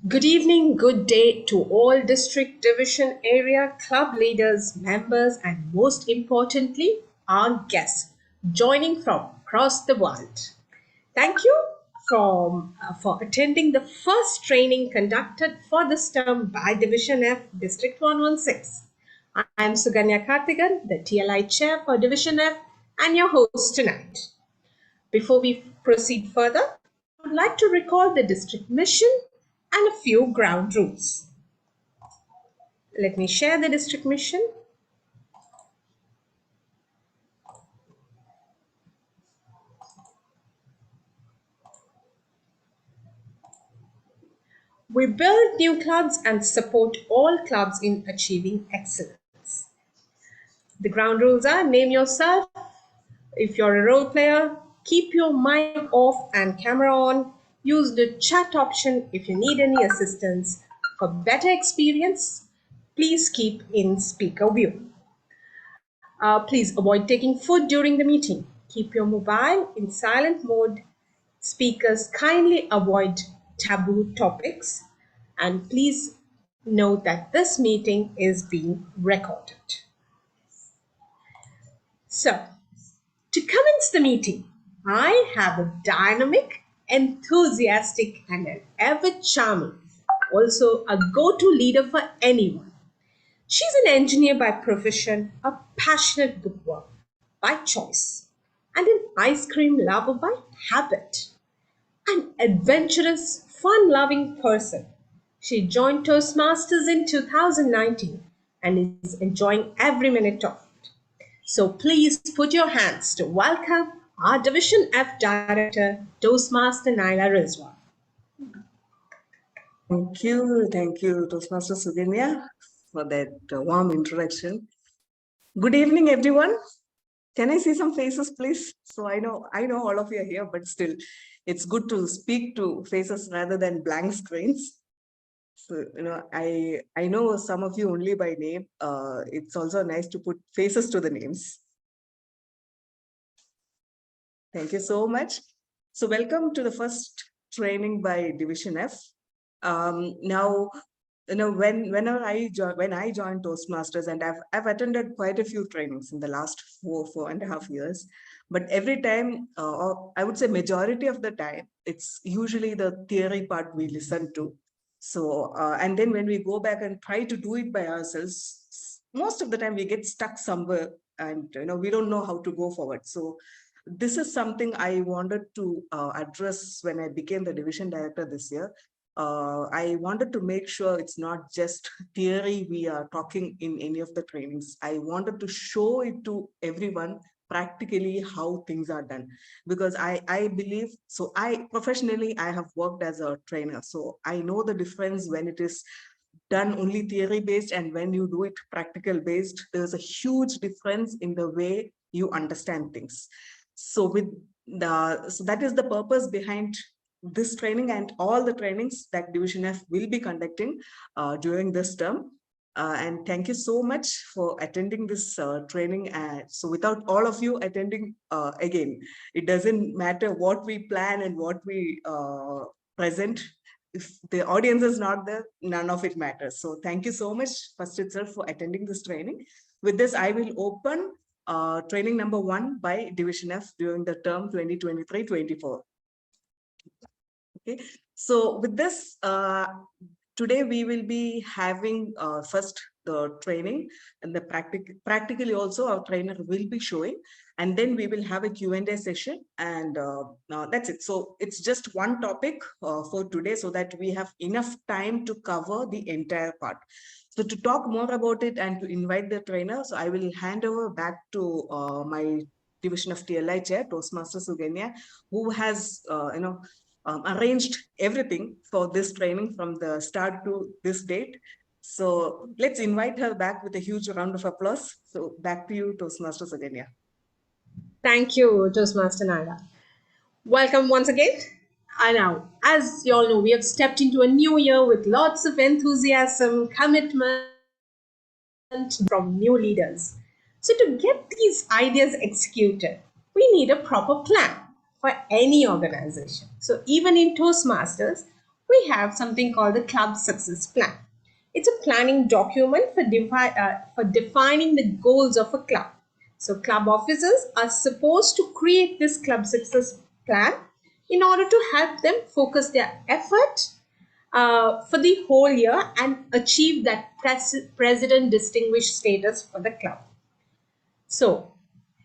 Good evening, good day to all district, division, area, club leaders, members, and most importantly, our guests joining from across the world. Thank you for attending the first training conducted for this term by Division F, District 116. I am Suganya Karthigan, the TLI Chair for Division F, and your host tonight. Before we proceed further, I would like to recall the district mission and a few ground rules. Let me share the district mission. We build new clubs and support all clubs in achieving excellence. The ground rules are: name yourself. If you're a role player, keep your mic off and camera on. Use the chat option if you need any assistance. For better experience, please keep in speaker view. Please avoid taking food during the meeting. Keep your mobile in silent mode. Speakers kindly avoid taboo topics. And please note that this meeting is being recorded. So, to commence the meeting, I have a dynamic, enthusiastic, and an ever charming, also a go to leader for anyone. She's an engineer by profession, a passionate bookworm by choice, and an ice cream lover by habit. An adventurous, fun loving person. She joined Toastmasters in 2019 and is enjoying every minute of it. So please put your hands to welcome our Division F Director, Toastmaster Naila Rizvan. Thank you, Toastmaster Suganya, for that warm introduction. Good evening, everyone. Can I see some faces, please? So I know all of you are here, but still, it's good to speak to faces rather than blank screens. So I know some of you only by name. It's also nice to put faces to the names. Thank you so much. So welcome to the first training by Division F. Now, when I joined Toastmasters, and I've attended quite a few trainings in the last 4.5 years, but every time, I would say majority of the time, it's usually the theory part we listen to. So, and then when we go back and try to do it by ourselves, most of the time we get stuck somewhere, and we don't know how to go forward. So this is something I wanted to address when I became the division director this year. I wanted to make sure it's not just theory we are talking in any of the trainings. I wanted to show it to everyone practically how things are done, because I believe, so professionally I have worked as a trainer, so I know the difference when it is done only theory based and when you do it practical based. There's a huge difference in the way you understand things. So that is the purpose behind this training and all the trainings that Division F will be conducting during this term. And thank you so much for attending this training. So without all of you attending, again, it doesn't matter what we plan and what we present. If the audience is not there, none of it matters. So thank you so much, first itself, for attending this training. With this, I will open training number 1 by Division F during the term 2023-24. Okay, so with this, today we will be having first the training, and the practically also our trainer will be showing, and then we will have a Q&A session, and that's it. So it's just one topic for today, so that we have enough time to cover the entire part. So to talk more about it and to invite the trainer, so I will hand over back to my Division of TLI Chair, Toastmaster Suganya, who has arranged everything for this training from the start to this date. So let's invite her back with a huge round of applause. So back to you, Toastmaster Suganya. Thank you, Toastmaster Naila. Welcome once again. Now, as you all know, we have stepped into a new year with lots of enthusiasm, commitment from new leaders. So to get these ideas executed, we need a proper plan for any organization. So even in Toastmasters, we have something called the Club Success Plan. It's a planning document for defining the goals of a club. So, club officers are supposed to create this Club Success Plan in order to help them focus their effort for the whole year and achieve that president distinguished status for the club. So,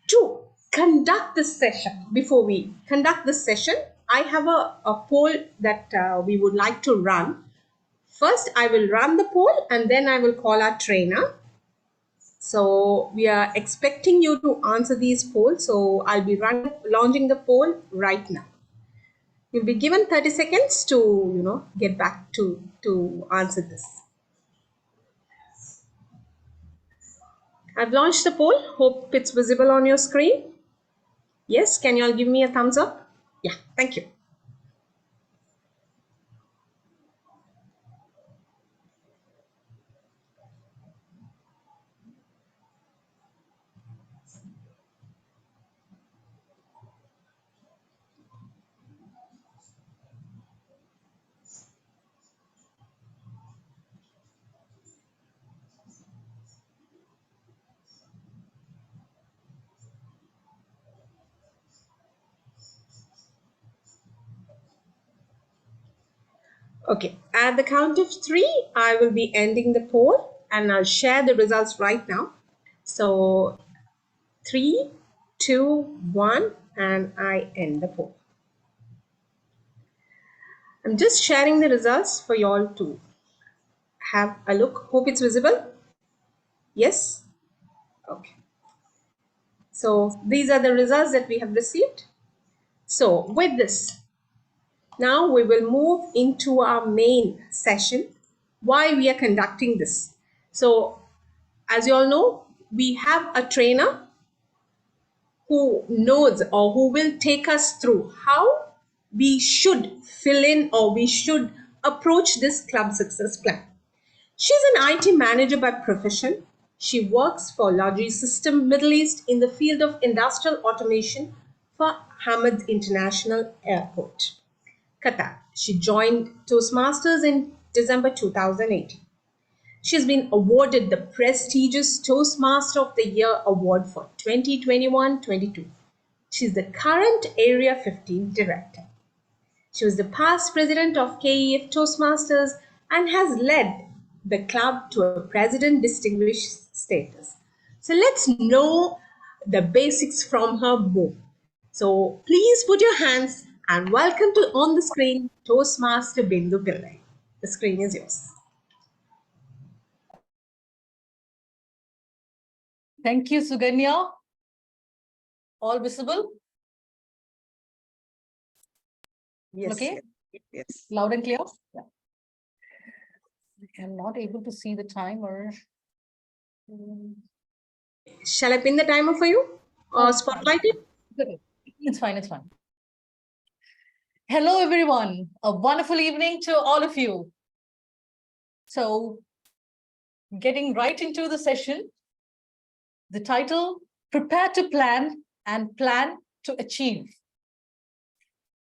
to conduct this session, before we conduct this session, I have a poll that we would like to run. First, I will run the poll and then I will call our trainer. So, we are expecting you to answer these polls. So, I'll be launching the poll right now. You'll be given 30 seconds to, get back to answer this. I've launched the poll. Hope it's visible on your screen. Yes, can you all give me a thumbs up? Yeah, thank you. Okay, at the count of three, I will be ending the poll and I'll share the results right now. So, 3, 2, 1, and I end the poll. I'm just sharing the results for you all to have a look. Hope it's visible. Yes? Okay. So, these are the results that we have received. So, with this, now we will move into our main session, why we are conducting this. So, as you all know, we have a trainer who knows or who will take us through how we should fill in or we should approach this club success plan. She's an IT manager by profession. She works for Logisystem Middle East in the field of industrial automation for Hamad International Airport, Qatar. She joined Toastmasters in December 2018. She has been awarded the prestigious Toastmaster of the Year award for 2021-22. She is the current Area 15 director. She was the past president of KEF Toastmasters and has led the club to a president distinguished status. So let's know the basics from her more. So please put your hands and welcome to on the screen Toastmaster Bindu Pillai. The screen is yours. Thank you, Suganya. All visible? Yes. Okay. Yes. Loud and clear? Yeah. I'm not able to see the timer. Shall I pin the timer for you or spotlight it? Good. It's fine. It's fine. Hello, everyone. A wonderful evening to all of you. So, getting right into the session, the title, Prepare to Plan and Plan to Achieve.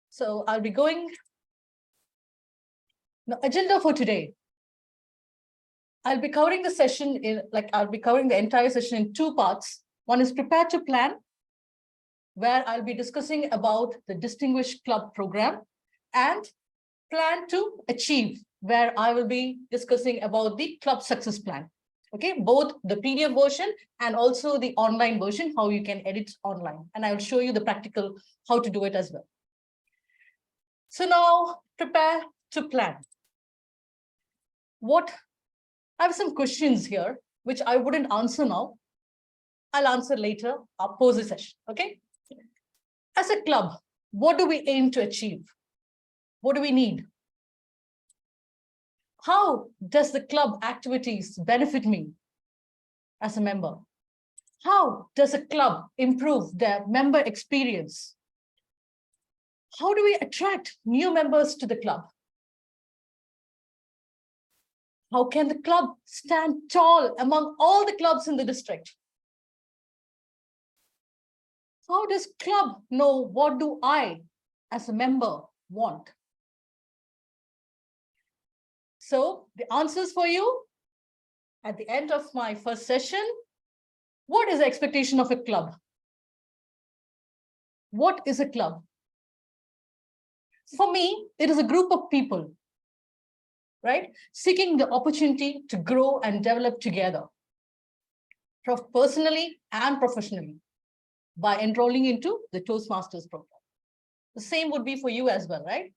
So, I'll be going, the agenda for today. I'll be covering the session I'll be covering the entire session in two parts. One is Prepare to Plan, where I'll be discussing about the Distinguished Club Program, and Plan to Achieve, where I will be discussing about the Club Success Plan. Okay, both the PDF version and also the online version, how you can edit online. And I will show you the practical, how to do it as well. So now, prepare to plan. I have some questions here, which I wouldn't answer now. I'll answer later, I'll pose the session, okay? As a club, what do we aim to achieve? What do we need? How does the club activities benefit me as a member? How does a club improve their member experience? How do we attract new members to the club? How can the club stand tall among all the clubs in the district? How does club know what do I, as a member, want? So the answers for you at the end of my first session. What is the expectation of a club? What is a club? For me, it is a group of people, right? Seeking the opportunity to grow and develop together, personally and professionally, by enrolling into the Toastmasters program. The same would be for you as well, right?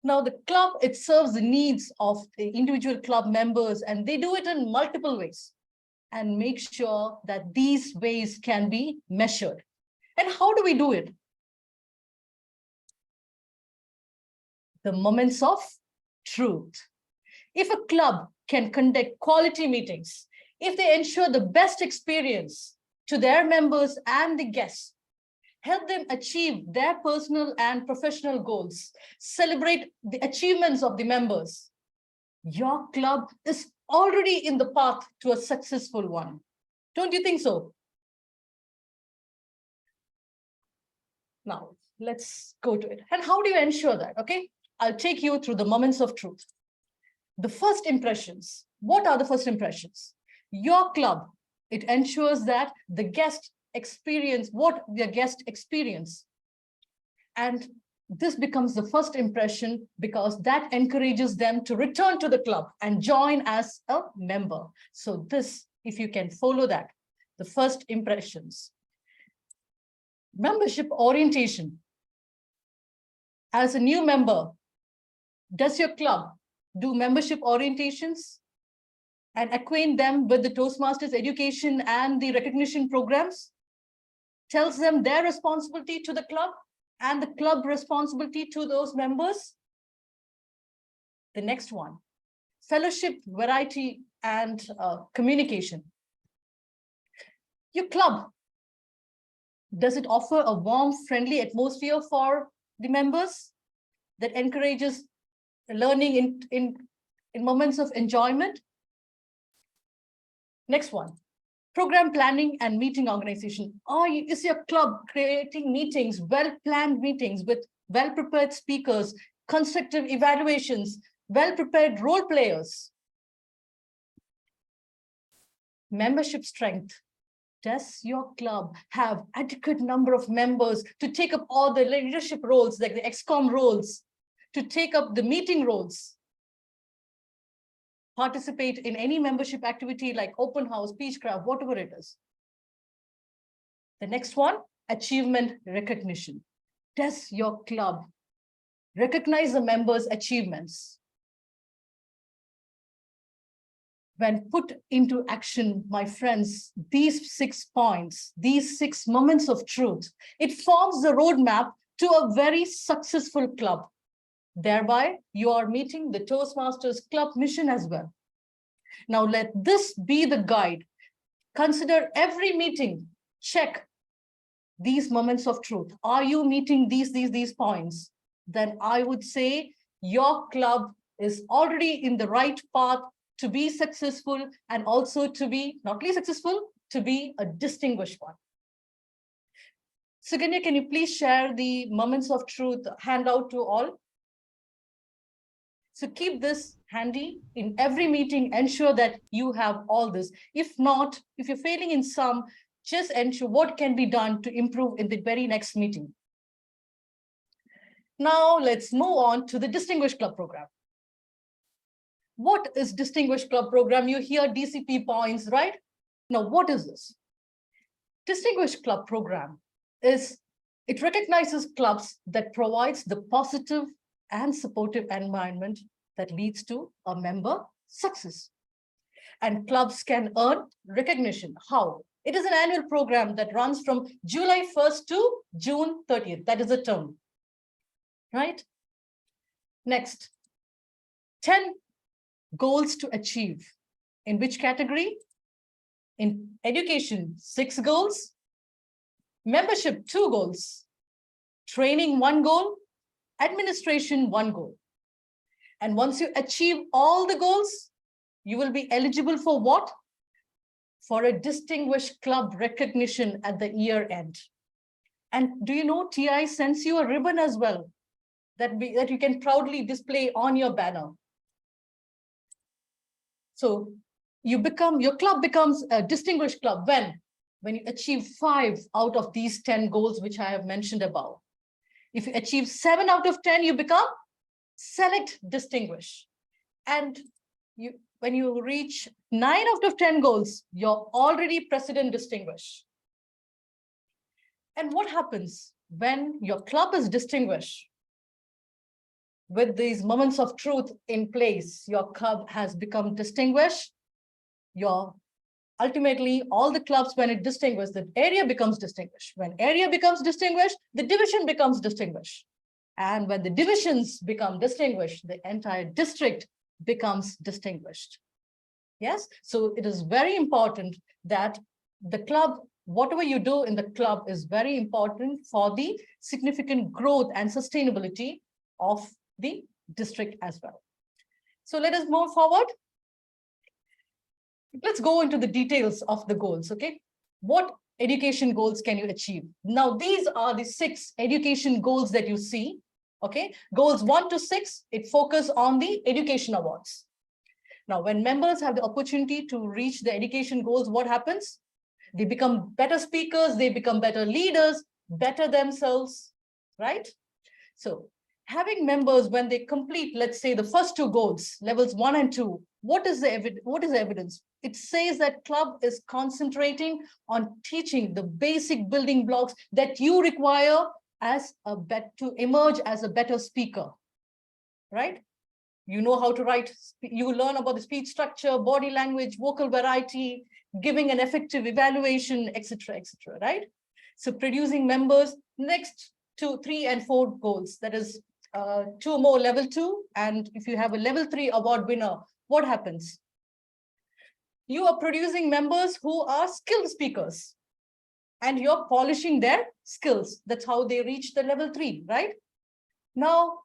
Now, the club, it serves the needs of the individual club members, and they do it in multiple ways, and make sure that these ways can be measured. And how do we do it? The moments of truth. If a club can conduct quality meetings, if they ensure the best experience to their members and the guests, help them achieve their personal and professional goals, celebrate the achievements of the members, your club is already in the path to a successful one. Don't you think so? Now, let's go to it. And how do you ensure that? Okay, I'll take you through the moments of truth. The first impressions. What are the first impressions? Your club, it ensures that the guest experience what their guest experience. And this becomes the first impression because that encourages them to return to the club and join as a member. So this, if you can follow that, the first impressions. Membership orientation. As a new member, does your club do membership orientations and acquaint them with the Toastmasters education and the recognition programs? Tells them their responsibility to the club and the club responsibility to those members? The next one, fellowship, variety, and communication. Your club, does it offer a warm, friendly atmosphere for the members that encourages learning in moments of enjoyment? Next one, program planning and meeting organization. Is your club creating meetings, well-planned meetings with well-prepared speakers, constructive evaluations, well-prepared role players? Membership strength. Does your club have adequate number of members to take up all the leadership roles, like the ExCom roles, to take up the meeting roles, participate in any membership activity like open house, Peachcraft, whatever it is? The next one, achievement recognition. Does your club recognize the members' achievements? When put into action, my friends, these 6 points, these 6 moments of truth, it forms the roadmap to a very successful club. Thereby, you are meeting the Toastmasters Club mission as well. Now, let this be the guide. Consider every meeting, check these moments of truth. Are you meeting these points? Then I would say your club is already in the right path to be successful, and also to be not only successful, to be a distinguished one. Suganya, can you please share the moments of truth handout to all? So keep this handy in every meeting, ensure that you have all this. If not, if you're failing in some, just ensure what can be done to improve in the very next meeting. Now let's move on to the Distinguished Club Program. What is Distinguished Club Program? You hear DCP points, right? Now, what is this? Distinguished Club Program it recognizes clubs that provides the positive and supportive environment that leads to a member success. And clubs can earn recognition. How? It is an annual program that runs from July 1st to June 30th. That is the term, right? Next, 10 goals to achieve. In which category? In education, 6 goals. Membership, 2 goals. Training, 1 goal. Administration, 1 goal. And once you achieve all the goals, you will be eligible for what? For a distinguished club recognition at the year end. And do you know TI sends you a ribbon as well that you can proudly display on your banner. So your club becomes a distinguished club when you achieve 5 out of these 10 goals, which I have mentioned above. If you achieve 7 out of 10, you become select distinguished. And when you reach 9 out of 10 goals, you're already president distinguished. And what happens when your club is distinguished? With these moments of truth in place, your club has become distinguished. Ultimately, all the clubs, when it distinguished, the area becomes distinguished. When area becomes distinguished, the division becomes distinguished. And when the divisions become distinguished, the entire district becomes distinguished. Yes, so it is very important that the club, whatever you do in the club is very important for the significant growth and sustainability of the district as well. So let us move forward. Let's go into the details of the goals, okay? What education goals can you achieve? Now, these are the 6 education goals that you see, okay? Goals 1 to 6, it focuses on the education awards. Now, when members have the opportunity to reach the education goals, what happens? They become better speakers, they become better leaders, better themselves, right? So having members, when they complete, let's say, the first 2 goals, levels 1 and 2, what is the evidence? It says that club is concentrating on teaching the basic building blocks that you require to emerge as a better speaker, right? You know how to write, you learn about the speech structure, body language, vocal variety, giving an effective evaluation, etc., right? So producing members, next 2, 3, and 4 goals, that is 2 more level 2. And if you have a level 3 award winner, what happens? You are producing members who are skilled speakers and you're polishing their skills. That's how they reach the level 3, right? Now,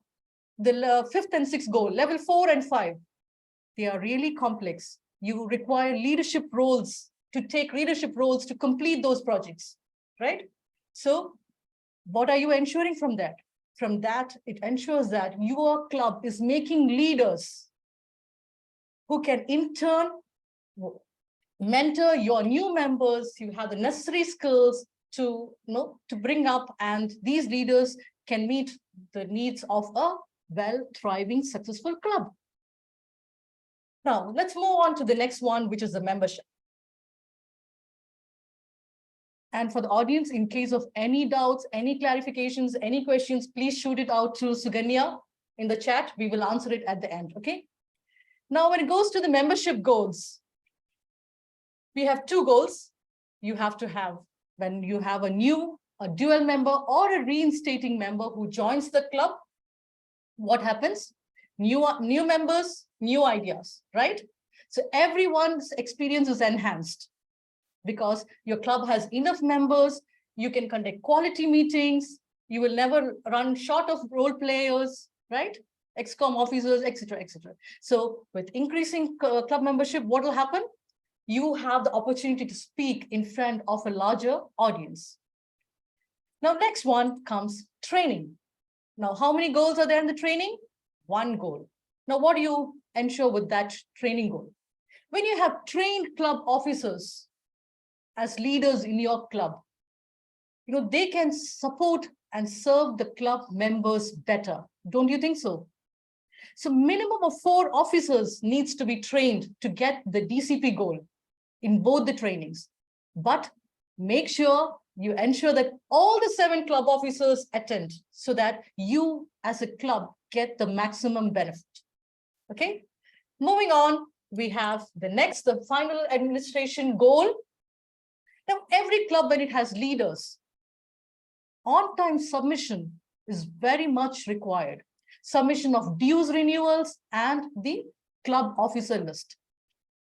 the 5th and 6th goal, level 4 and 5, they are really complex. You require leadership roles to complete those projects, right? So what are you ensuring from that? From that, it ensures that your club is making leaders who can in turn mentor your new members. You have the necessary skills to bring up, and these leaders can meet the needs of a thriving, successful club. Now, let's move on to the next one, which is the membership. And for the audience, in case of any doubts, any clarifications, any questions, please shoot it out to Suganya in the chat. We will answer it at the end, okay? Now, when it goes to the membership goals, we have 2 goals. You have to have, when you have a dual member or a reinstating member who joins the club, what happens? New members, new ideas, right? So everyone's experience is enhanced because your club has enough members. You can conduct quality meetings. You will never run short of role players, right? XCOM officers, etc., etc. So with increasing club membership, what will happen? You have the opportunity to speak in front of a larger audience. Now, next one comes training. Now, how many goals are there in the training? 1 goal. Now, what do you ensure with that training goal? When you have trained club officers as leaders in your club, they can support and serve the club members better. Don't you think so? So minimum of 4 officers needs to be trained to get the DCP goal in both the trainings. But make sure you ensure that all the 7 club officers attend so that you as a club get the maximum benefit. Okay, moving on, we have the final administration goal. Now, every club, when it has leaders, on-time submission is very much required. Submission of dues renewals and the club officer list.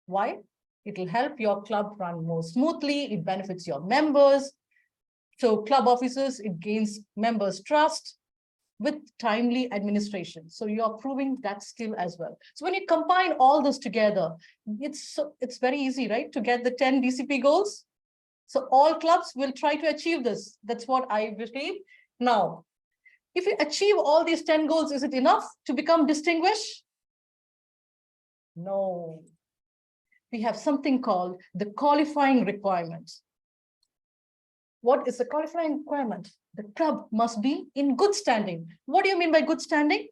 Why? It will help your club run more smoothly. It benefits your members. So club officers, it gains members' trust with timely administration. So you are proving that skill as well. So when you combine all this together, it's very easy, right? To get the 10 DCP goals. So all clubs will try to achieve this. That's what I believe. Now, if you achieve all these 10 goals, is it enough to become distinguished? No. we have something called the qualifying requirements. What is the qualifying requirement? The club must be in good standing. What do you mean by good standing?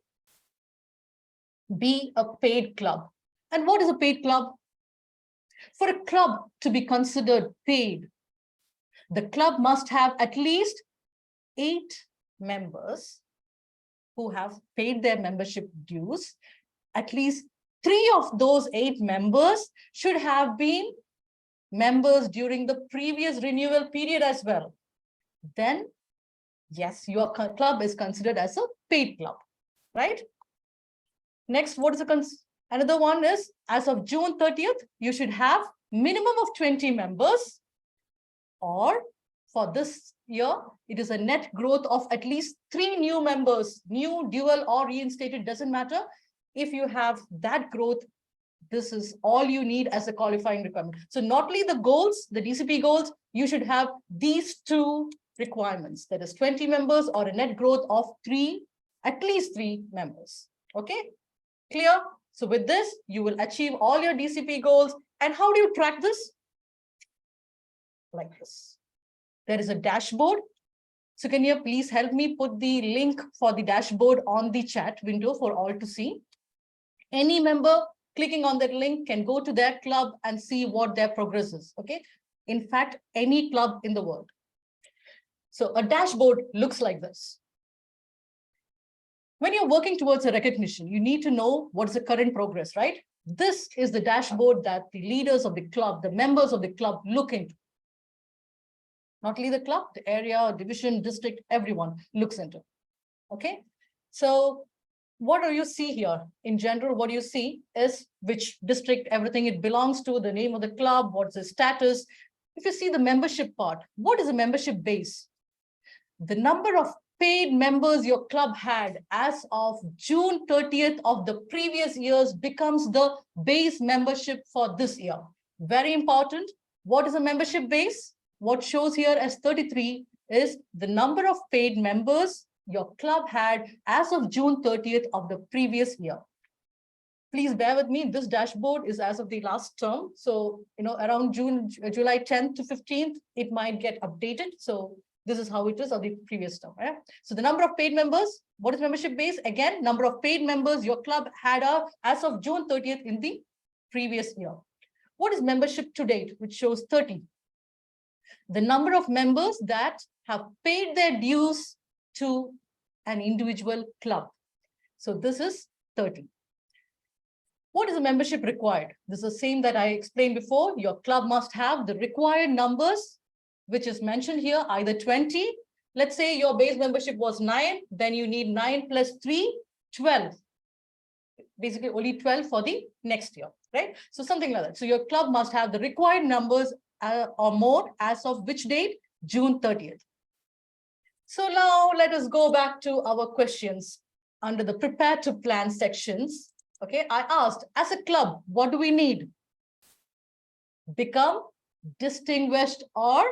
Be a paid club. And what is a paid club? For a club to be considered paid, the club must have at least 8 members who have paid their membership dues. At least 3 of those 8 members should have been members during the previous renewal period as well. Then, yes, your club is considered as a paid club, right? Next, what is another one is, as of June 30th, you should have minimum of 20 members, or for this year, it is a net growth of at least 3 new members, new, dual, or reinstated, doesn't matter. If you have that growth, this is all you need as a qualifying requirement. So not only the goals, the DCP goals, you should have these 2 requirements. That is 20 members or a net growth of 3, at least 3 members. Okay, clear? So with this, you will achieve all your DCP goals. And how do you track this? Like this. There is a dashboard. So can you please help me put the link for the dashboard on the chat window for all to see? Any member clicking on that link can go to their club and see what their progress is. Okay. In fact, any club in the world. So a dashboard looks like this. When you're working towards a recognition, you need to know what is the current progress, right? This is the dashboard that the leaders of the club, the members of the club look into. Not only the club, the area, division, district, everyone looks into. Okay. So what do you see here? In general, what you see is which district, everything it belongs to, the name of the club, what's the status. If you see the membership part, what is a membership base? The number of paid members your club had as of June 30th of the previous years becomes the base membership for this year. Very important. What is a membership base? What shows here as 33 is the number of paid members your club had as of June 30th of the previous year. Please bear with me. This dashboard is as of the last term. So, around July 10th to 15th, it might get updated. So this is how it is of the previous term. Right? So the number of paid members, what is membership base? Again, number of paid members your club had as of June 30th in the previous year. What is membership to date, which shows 30? The number of members that have paid their dues to an individual club. So this is 30. What is the membership required? This is the same that I explained before. Your club must have the required numbers, which is mentioned here, either 20. Let's say your base membership was 9, then you need 9 plus 3, 12. Basically only 12 for the next year, right? So something like that. So your club must have the required numbers or more as of which date? June 30th. So now let us go back to our questions under the prepare to plan sections. Okay, I asked, as a club, what do we need? Become distinguished or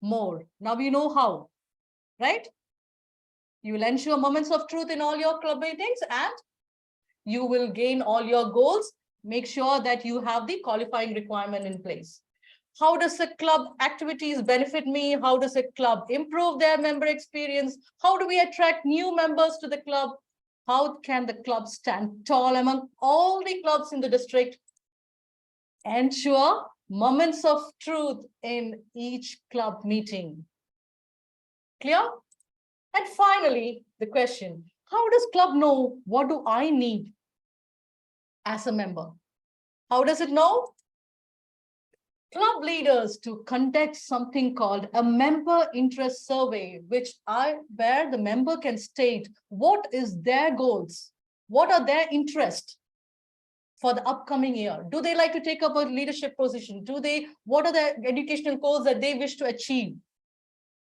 more. Now you know how, right? You will ensure moments of truth in all your club meetings and you will gain all your goals. Make sure that you have the qualifying requirement in place. How does a club activities benefit me? How does a club improve their member experience? How do we attract new members to the club? How can the club stand tall among all the clubs in the district? Ensure moments of truth in each club meeting. Clear? And finally, the question, how does club know what do I need as a member? How does it know? Club leaders to conduct something called a member interest survey, where the member can state what is their goals, what are their interests for the upcoming year. Do they like to take up a leadership position? What are the educational goals that they wish to achieve?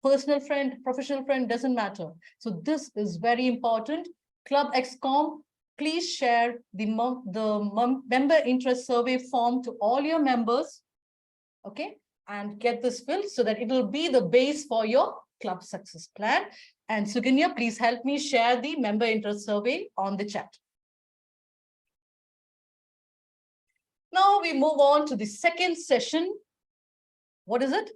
Personal friend, professional friend, doesn't matter. So this is very important. Club ExCom, please share the member interest survey form to all your members. Okay, and get this filled so that it will be the base for your club success plan. And Suganya, please help me share the member interest survey on the chat. Now we move on to the second session. What is it?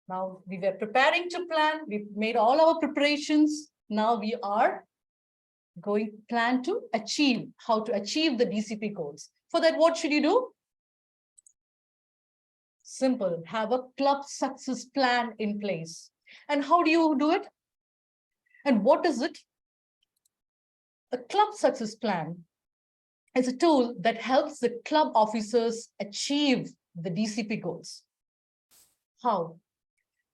Now we were preparing to plan. We've made all our preparations. Now we are going to plan to achieve, how to achieve the DCP goals. For that, what should you do? Simple, have a club success plan in place. And how do you do it? And what is it? A club success plan is a tool that helps the club officers achieve the DCP goals. How?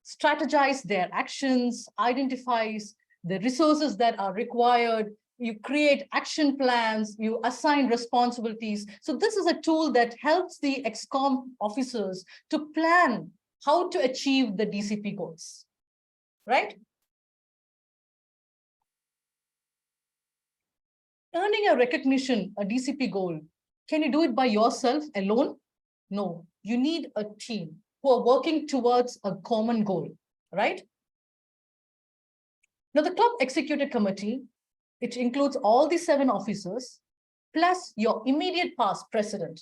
Strategize their actions, identifies the resources that are required, you create action plans, you assign responsibilities. So this is a tool that helps the ExCom officers to plan how to achieve the DCP goals, right? Earning a recognition, a DCP goal, can you do it by yourself alone? No, you need a team who are working towards a common goal, right? Now, the club executive committee, it includes all the 7 officers, plus your immediate past president.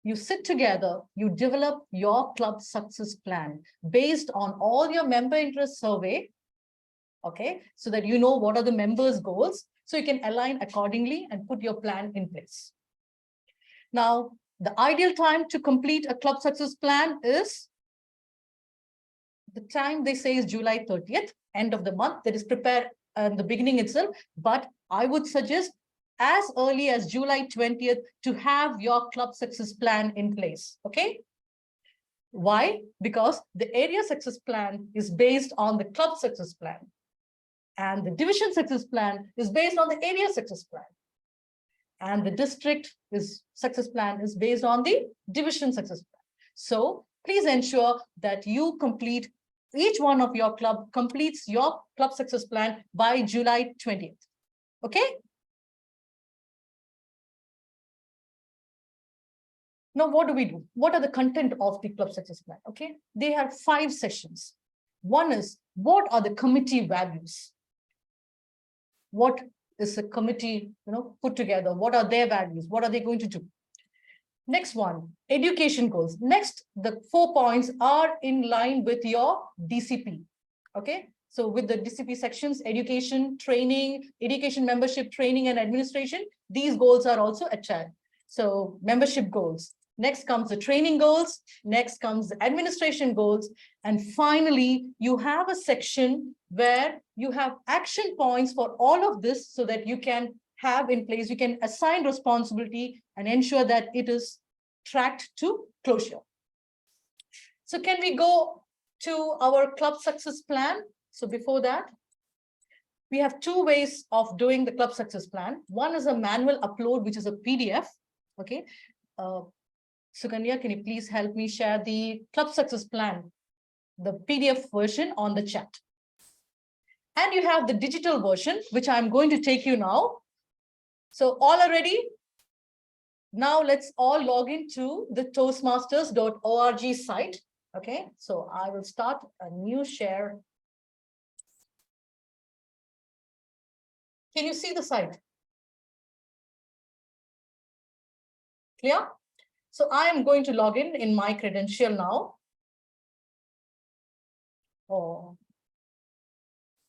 You sit together, you develop your club success plan based on all your member interest survey, okay, so that you know what are the members' goals, so you can align accordingly and put your plan in place. Now, the ideal time to complete a club success plan is, the time they say is July 30th, end of the month, that is prepared in the beginning itself, but I would suggest as early as July 20th to have your club success plan in place, okay? Why? Because the area success plan is based on the club success plan, and the division success plan is based on the area success plan, and the district success plan is based on the division success plan. So please ensure that you complete, each one of your club completes your club success plan by July 20th. Okay? Now, what do we do? What are the content of the club success plan? Okay, they have 5 sessions. One is, what are the committee values? What is the committee, put together? What are their values? What are they going to do? Next one, education goals. Next, the 4 points are in line with your DCP. Okay, so with the DCP sections, education, training, education membership, training and administration, these goals are also attached. So membership goals. Next comes the training goals. Next comes the administration goals. And finally, you have a section where you have action points for all of this so that you can have in place, you can assign responsibility and ensure that it is tracked to closure. So can we go to our club success plan? So before that, we have 2 ways of doing the club success plan. One is a manual upload, which is a PDF. Okay. Sukanya, can you please help me share the club success plan, the PDF version on the chat? And you have the digital version, which I'm going to take you now. So all are ready? Now let's all log into the toastmasters.org site. Okay, so I will start a new share. Can you see the site? Clear? So I am going to log in my credential now. Oh,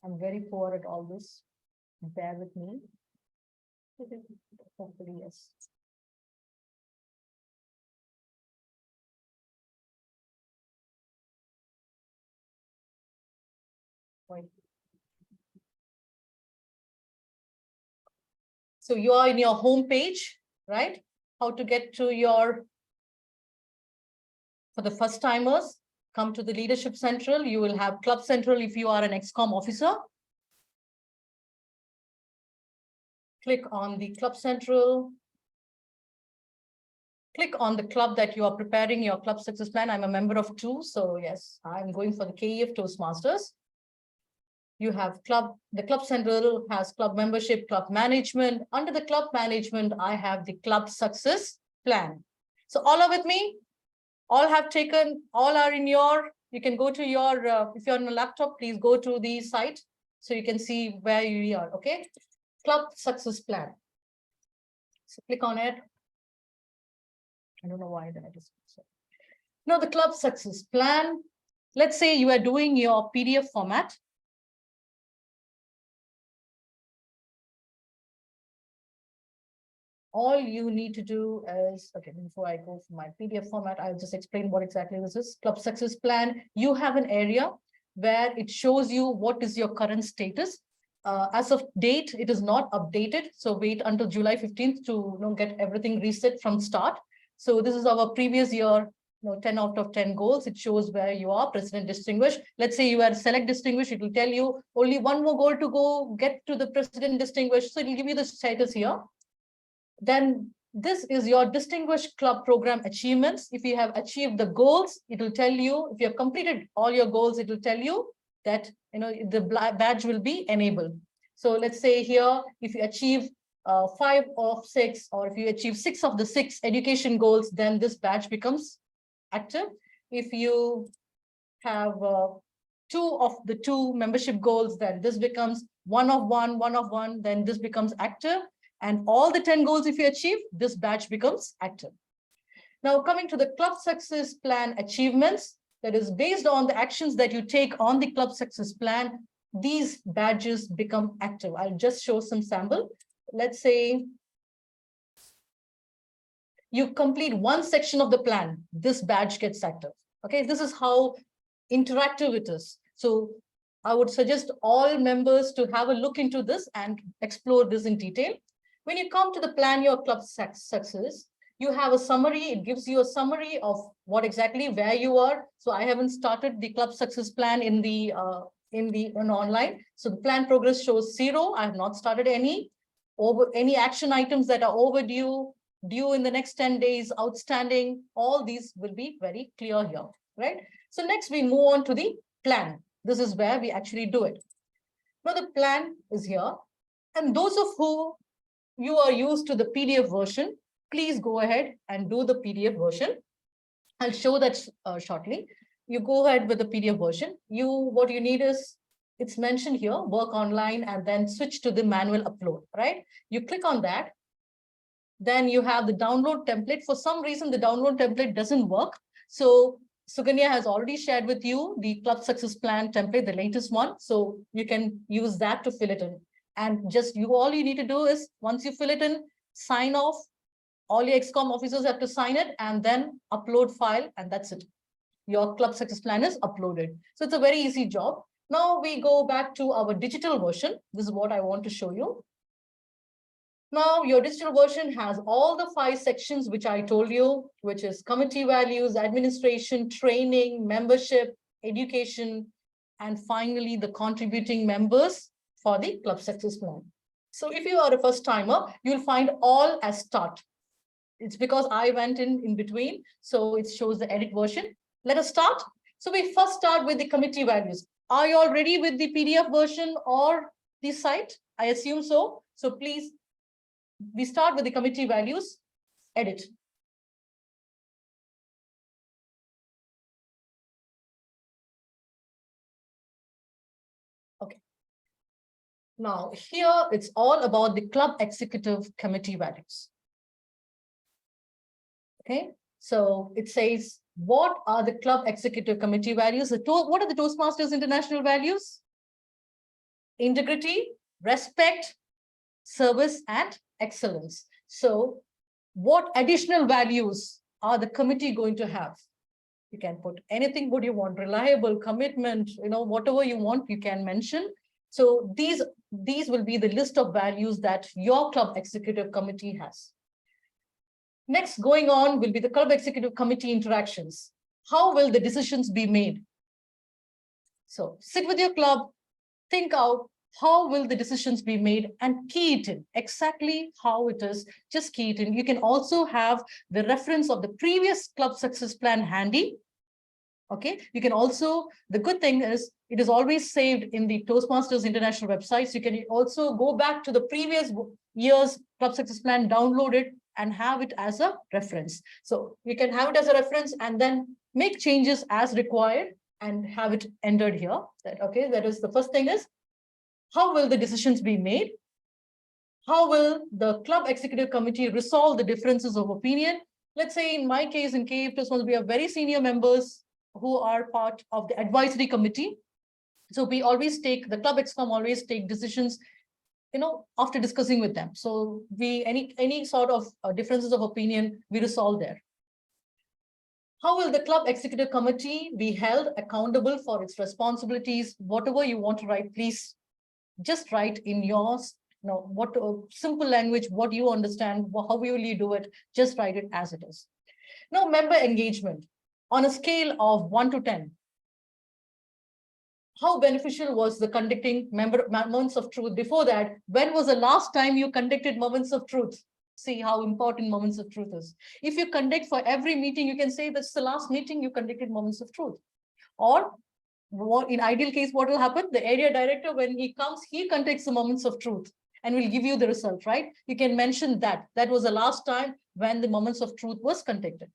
I'm very poor at all this. Bear with me. Hopefully, yes. Wait. So you are in your home page, right? How to get to your, for the first timers, come to the Leadership Central. You will have Club Central if you are an ExCom officer. Click on the Club Central. Click on the club that you are preparing your club success plan. I'm a member of 2, so yes, I'm going for the KEF Toastmasters. You have the Club Central has club membership, club management. Under the club management, I have the club success plan. So all are with me? All have taken, all are in your, you can go to your, if you're on a laptop, please go to the site so you can see where you are, okay? Club success plan. So click on it. I don't know why that I just. Now the club success plan. Let's say you are doing your PDF format. All you need to do is, okay, before I go for my PDF format, I'll just explain what exactly this is. Club success plan. You have an area where it shows you what is your current status. As of date, it is not updated. So wait until July 15th to get everything reset from start. So this is our previous year, 10 out of 10 goals. It shows where you are, President Distinguished. Let's say you are Select Distinguished. It will tell you only one more goal to go, get to the President Distinguished. So it will give you the status here. Then this is your Distinguished Club Program achievements. If you have achieved the goals, it will tell you. If you have completed all your goals, it will tell you that the badge will be enabled. So let's say here, if you achieve 5 of 6, or if you achieve 6 of the 6 education goals, then this badge becomes active. If you have 2 of the 2 membership goals, then this becomes 1 of 1, then this becomes active. And all the 10 goals, if you achieve, this badge becomes active. Now, coming to the club success plan achievements, that is based on the actions that you take on the club success plan, these badges become active. I'll just show some sample. Let's say you complete one section of the plan, this badge gets active. Okay, this is how interactive it is. So I would suggest all members to have a look into this and explore this in detail. When you come to the plan your club success, you have a summary. It gives you a summary of what exactly where you are. So I haven't started the club success plan in the online. So the plan progress shows 0. I have not started any action items that are overdue, due in the next 10 days, outstanding. All these will be very clear here, right? So next we move on to the plan. This is where we actually do it. Now the plan is here, and those of who you are used to the PDF version, please go ahead and do the PDF version. I'll show that shortly. You go ahead with the PDF version. What you need is, it's mentioned here, work online, and then switch to the manual upload, right? You click on that. Then you have the download template. For some reason, the download template doesn't work. So Suganya has already shared with you the club success plan template, the latest one. So you can use that to fill it in. And all you need to do is, once you fill it in, sign off. All your XCOM officers have to sign it and then upload file, and that's it. Your club success plan is uploaded. So it's a very easy job. Now we go back to our digital version. This is what I want to show you. Now your digital version has all the 5 sections which I told you, which is committee values, administration, training, membership, education, and finally the contributing members for the club success plan. So if you are a first timer, you'll find all as start. It's because I went in between, so it shows the edit version. Let us start. So we first start with the committee values. Are you all ready with the PDF version or the site? I assume so. So please, we start with the committee values, edit. Okay. Now here it's all about the club executive committee values. Okay, so it says, what are the club executive committee values? What are the Toastmasters International values? Integrity, respect, service, and excellence. So what additional values are the committee going to have? You can put anything what you want, reliable, commitment, whatever you want, you can mention. So these will be the list of values that your club executive committee has. Next, going on will be the club executive committee interactions. How will the decisions be made? So sit with your club, think out how will the decisions be made, and key it in exactly how it is. Just key it in. You can also have the reference of the previous club success plan handy. Okay, you can also, the good thing is it is always saved in the Toastmasters International website. So you can also go back to the previous year's club success plan, download it, and have it as a reference. So you can have it as a reference and then make changes as required and have it entered here. That is the first thing is, how will the decisions be made? How will the club executive committee resolve the differences of opinion? let's say in my case, in KF Toastmasters, we have very senior members who are part of the advisory committee. So we always take, the club excom always take decisions, after discussing with them. So we, any sort of differences of opinion, we resolve there. How will the club executive committee be held accountable for its responsibilities? Whatever you want to write, please just write in your, what simple language, what you understand, how will you do it, just write it as it is. Now, member engagement on a scale of 1 to 10. How beneficial was the conducting moments of truth? Before that, when was the last time you conducted moments of truth? See how important moments of truth is. If you conduct for every meeting, you can say that's the last meeting you conducted moments of truth. Or in ideal case, what will happen? The area director, when he comes, he conducts the moments of truth and will give you the result, right? You can mention that. That was the last time when the moments of truth was conducted.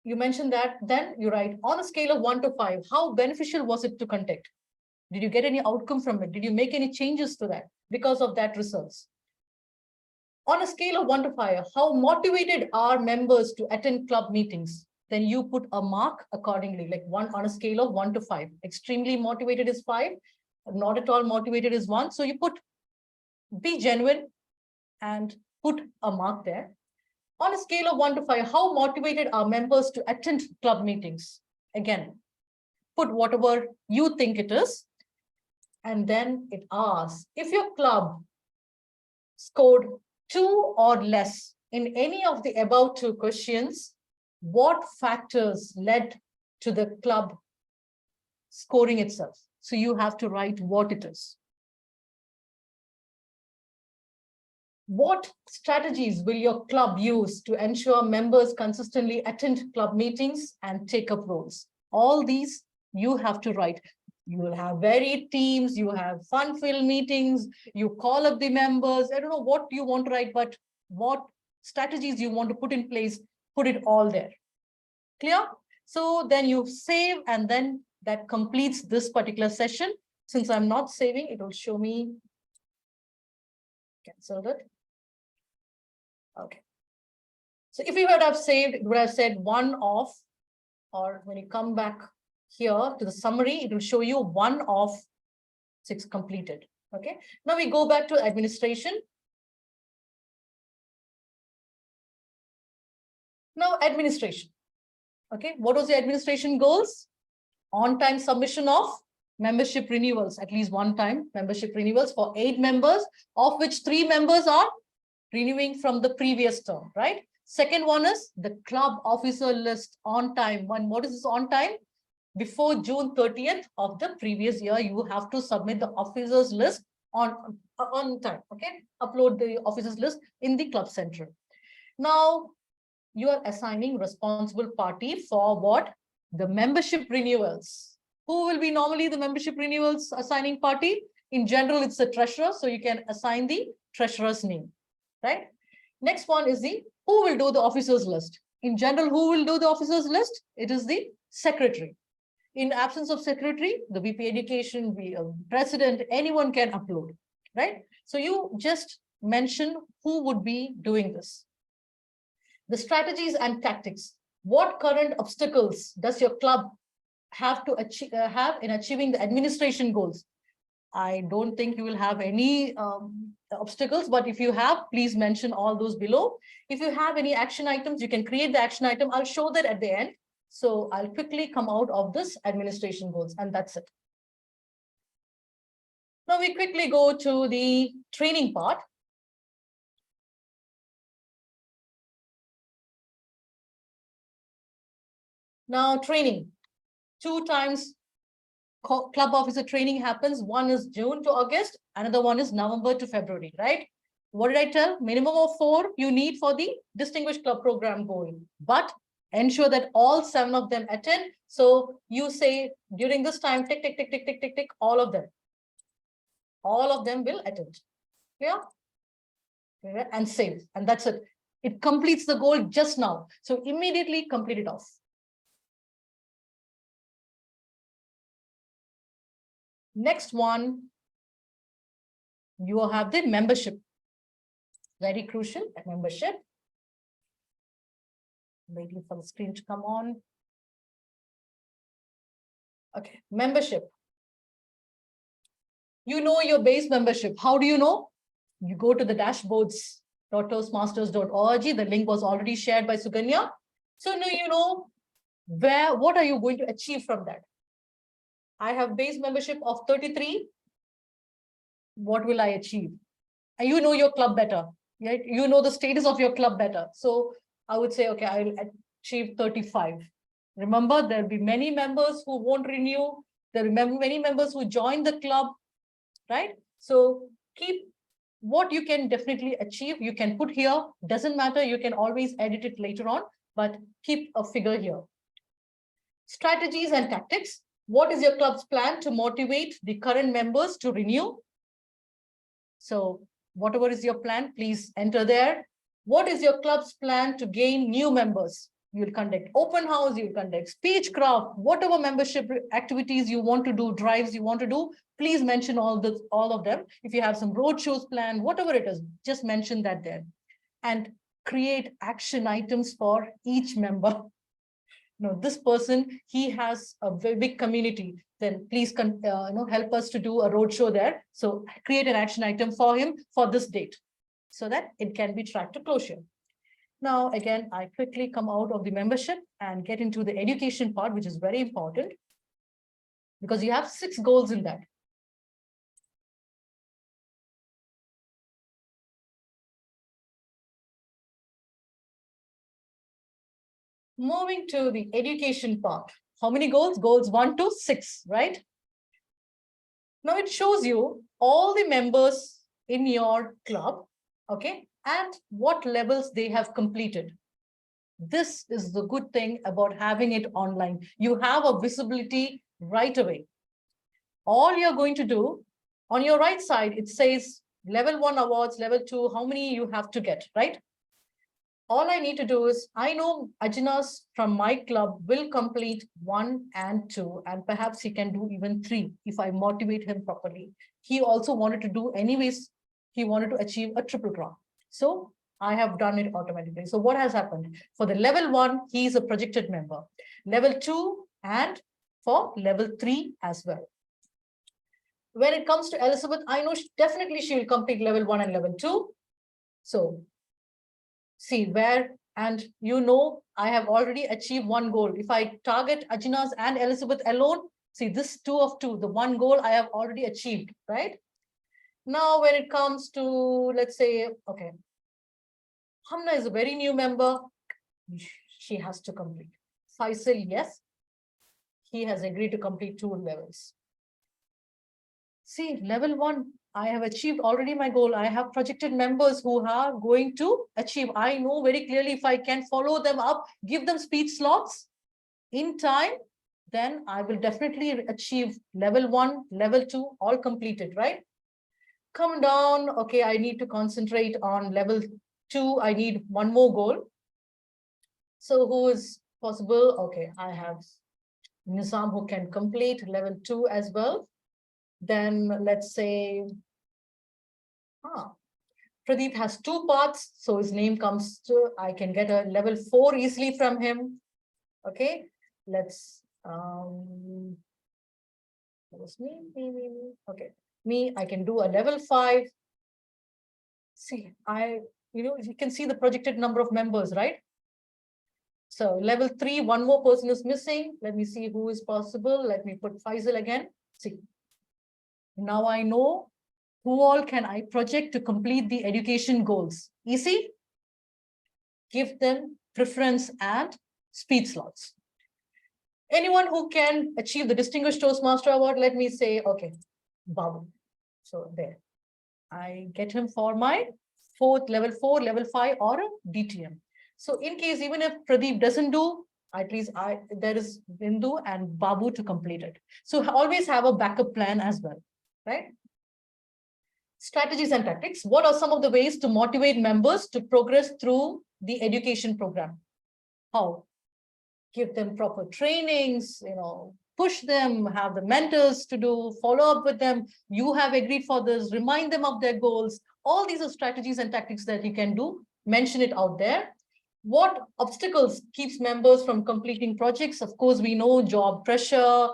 You mentioned that, then you write on a scale of 1 to 5, how beneficial was it to conduct? Did you get any outcome from it? Did you make any changes to that because of that results? On a scale of 1 to 5, how motivated are members to attend club meetings? Then you put a mark accordingly, like 1 on a scale of 1 to 5. Extremely motivated is 5, not at all motivated is 1. So you put, be genuine and put a mark there. On a scale of 1 to 5, how motivated are members to attend club meetings? Again, put whatever you think it is. And then it asks, if your club scored 2 or less in any of the above 2 questions, what factors led to the club scoring itself? So you have to write what it is. What strategies will your club use to ensure members consistently attend club meetings and take up roles? All these you have to write. You will have varied teams, you have fun-filled meetings, you call up the members. I don't know what you want to write, but what strategies you want to put in place, put it all there. Clear? So then you save, and then that completes this particular session. Since I'm not saving, it will show me. Cancel it. Okay. So if you would have saved, it would have said 1 of, or when you come back here to the summary, it will show you 1 of 6 completed. Okay. Now we go back to administration. Now administration. Okay. What was the administration goals? On-time submission of membership renewals, at least 1 time membership renewals for 8 members, of which 3 members are renewing from the previous term, right? Second one is the club officer list on time. What is this on time? Before June 30th of the previous year, you have to submit the officers list on time, okay? Upload the officers list in the club center. Now, you are assigning responsible party for what? The membership renewals. Who will be normally the membership renewals assigning party? In general, it's the treasurer, so you can assign the treasurer's name, right? Next one is the who will do the officers list. In general, who will do the officers list? It is the secretary. In absence of secretary, the VP education, president, anyone can upload, right? So you just mention who would be doing this. The strategies and tactics. What current obstacles does your club have to achieve, have in achieving the administration goals? I don't think you will have any obstacles, but if you have, please mention all those below. If you have any action items, you can create the action item. I'll show that at the end. So I'll quickly come out of this administration goals, and that's it. Now we quickly go to the training part. Now training, 2 times club officer training happens. One is June to August, another one is November to February, right? What did I tell? Minimum of 4 you need for the distinguished club program goal, but ensure that all 7 of them attend. So you say during this time, tick, tick, tick, tick, tick, tick, tick, all of them will attend. Yeah. And save, and that's it. It completes the goal just now. So immediately complete it off. Next one, you have the membership. Very crucial, membership. Waiting for the screen to come on. Okay, membership. You know your base membership. How do you know? You go to the dashboards.toastmasters.org. The link was already shared by Suganya. So now you know what are you going to achieve from that? I have base membership of 33. What will I achieve? And you know your club better, right? You know the status of your club better. So I would say, okay, I'll achieve 35. Remember, there'll be many members who won't renew. There'll be many members who join the club, right? So keep what you can definitely achieve. You can put here, doesn't matter. You can always edit it later on, but keep a figure here. Strategies and tactics. What is your club's plan to motivate the current members to renew? So whatever is your plan, please enter there. What is your club's plan to gain new members? You'll conduct open house, you'll conduct speech craft, whatever membership activities you want to do, drives you want to do, please mention all of them. If you have some road shows planned, whatever it is, just mention that there. And create action items for each member. No, this person, he has a very big community, then please help us to do a roadshow there. So create an action item for him for this date so that it can be tracked to closure. Now, again, I quickly come out of the membership and get into the education part, which is very important because you have 6 goals in that. Moving to the education part. How many goals? Goals 1 to 6, right? Now it shows you all the members in your club, okay, and what levels they have completed. This is the good thing about having it online. You have a visibility right away. All you're going to do, on your right side, it says level 1 awards, level 2, how many you have to get, right? All I need to do is, I know Ajinas from my club will complete 1 and 2, and perhaps he can do even 3 if I motivate him properly. He also wanted to do anyways, he wanted to achieve a triple crown. So I have done it automatically. So what has happened? For the level 1, he is a projected member. Level 2 and for level 3 as well. When it comes to Elizabeth, I know definitely she will complete level 1 and level 2. So see where, and you know, I have already achieved 1 goal. If I target Ajinas and Elizabeth alone, see this 2 of 2, the 1 goal I have already achieved, right? Now, when it comes to, let's say, okay, Hamna is a very new member. She has to complete. Faisal, yes, he has agreed to complete 2 levels. See, level 1, I have achieved already my goal. I have projected members who are going to achieve. I know very clearly if I can follow them up, give them speech slots in time, then I will definitely achieve level 1, level 2, all completed, right? Come down. Okay, I need to concentrate on level 2. I need 1 more goal. So who is possible? Okay, I have Nizam who can complete level 2 as well. Then let's say, Pradeep has 2 paths, so his name comes to, I can get a level 4 easily from him. Okay, let's, that was me. Okay, me, I can do a level 5. See, you can see the projected number of members, right? So level 3, 1 more person is missing. Let me see who is possible. Let me put Faisal again. See, now I know who all can I project to complete the education goals. Easy? Give them preference and speed slots. Anyone who can achieve the Distinguished Toastmaster Award, let me say, okay, Babu. So there, I get him for my level 4, level 5, or a DTM. So in case, even if Pradeep doesn't do, at least there is Bindu and Babu to complete it. So always have a backup plan as well, right? Strategies and tactics. What are some of the ways to motivate members to progress through the education program? How? Give them proper trainings, push them, have the mentors to do, follow up with them. You have agreed for this, remind them of their goals. All these are strategies and tactics that you can do. Mention it out there. What obstacles keeps members from completing projects? Of course, we know job pressure,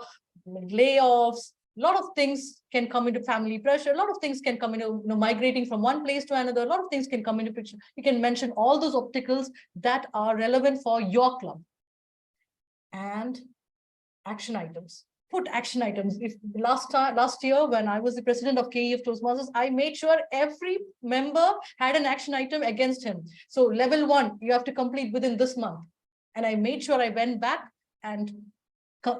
layoffs, a lot of things can come into family pressure, a lot of things can come into migrating from one place to another, a lot of things can come into picture. You can mention all those obstacles that are relevant for your club. And action items. Put action items. If last year, when I was the president of KEF Toastmasters, I made sure every member had an action item against him. So level 1, you have to complete within this month. And I made sure I went back and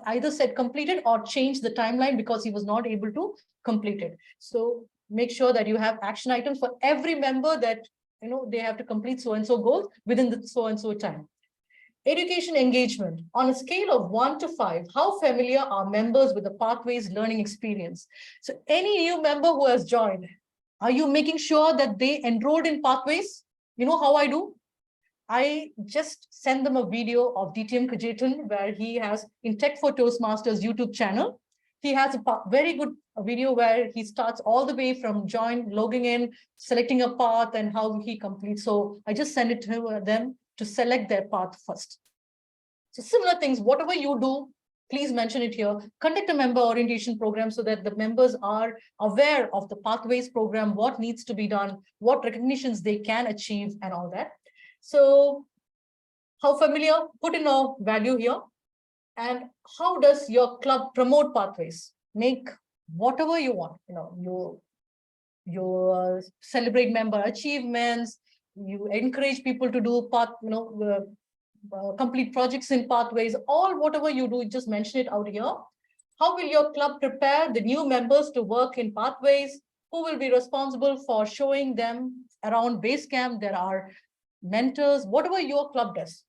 either said completed or changed the timeline because he was not able to complete it. So make sure that you have action items for every member that they have to complete so and so goals within the so and so time. Education engagement. On a scale of 1 to 5, how familiar are members with the Pathways learning experience? So any new member who has joined, are you making sure that they enrolled in Pathways? You know how I do? I just send them a video of DTM Kajetan where he has in Tech for Toastmasters YouTube channel. He has a very good video where he starts all the way from logging in, selecting a path and how he completes. So I just send it to them to select their path first. So similar things, whatever you do, please mention it here. Conduct a member orientation program so that the members are aware of the Pathways program, what needs to be done, what recognitions they can achieve and all that. So how familiar? Put in a value here. And how does your club promote Pathways? Make whatever you want. You celebrate member achievements. You encourage people to do complete projects in Pathways. All whatever you do, just mention it out here. How will your club prepare the new members to work in Pathways? Who will be responsible for showing them around base camp? There are mentors, whatever your club does.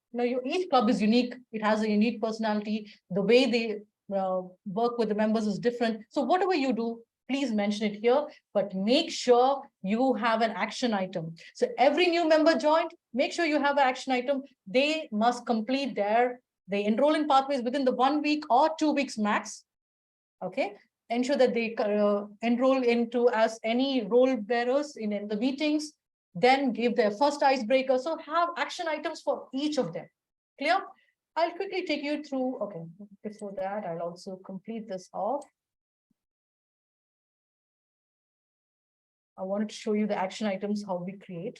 Each club is unique. It has a unique personality. The way they work with the members is different. So whatever you do, please mention it here, but make sure you have an action item. So every new member joined, make sure you have an action item. They must complete they enroll in Pathways within the 1 week or 2 weeks max. Okay. Ensure that they enroll into as any role bearers in the meetings, then give their first icebreaker. So have action items for each of them. Clear? I'll quickly take you through. Okay. Before that, I'll also complete this off. I wanted to show you the action items, how we create.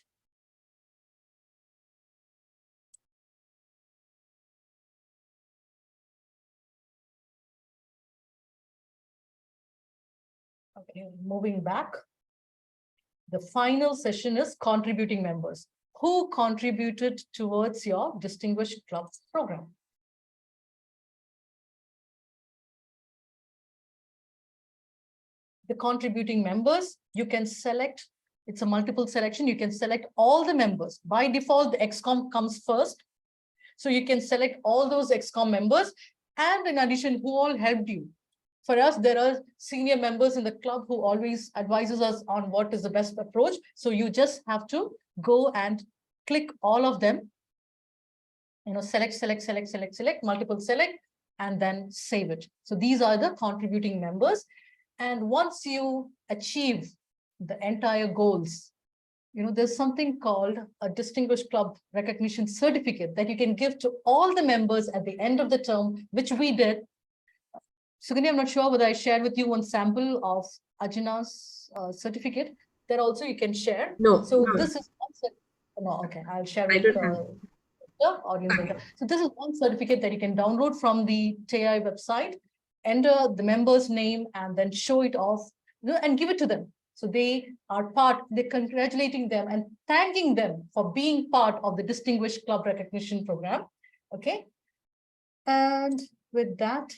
Okay, moving back. The final session is contributing members. Who contributed towards your Distinguished Club program? The contributing members, you can select, it's a multiple selection, you can select all the members. By default, the XCOM comes first. So you can select all those XCOM members, and in addition, who all helped you. For us, there are senior members in the club who always advises us on what is the best approach. So you just have to go and click all of them, select, multiple select, and then save it. So these are the contributing members. And once you achieve the entire goals, there's something called a Distinguished Club Recognition Certificate that you can give to all the members at the end of the term, which we did. Sugani, I'm not sure whether I shared with you one sample of Ajina's certificate that also you can share. No. So no. this is no, okay, I'll share with the audience later. So this is one certificate that you can download from the TAI website, enter the member's name, and then show it off, and give it to them. So they're congratulating them and thanking them for being part of the Distinguished Club Recognition Program. Okay. And with that,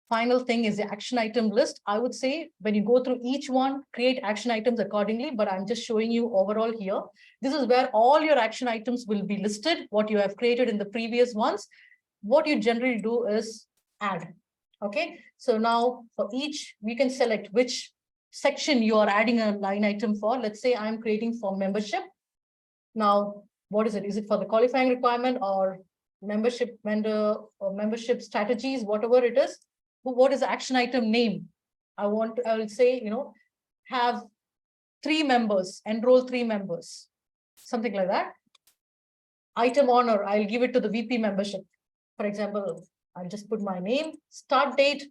final thing is the action item list. I would say when you go through each one, create action items accordingly, but I'm just showing you overall here. This is where all your action items will be listed, what you have created in the previous ones. What you generally do is add. Okay, so now for each, we can select which section you are adding a line item for. Let's say I'm creating for membership. Now, what is it? Is it for the qualifying requirement or membership vendor or membership strategies, whatever it is? What is the action item name? I will say, have 3 members, enroll 3 members, something like that. Item honor, I'll give it to the VP membership. For example, I'll just put my name, start date,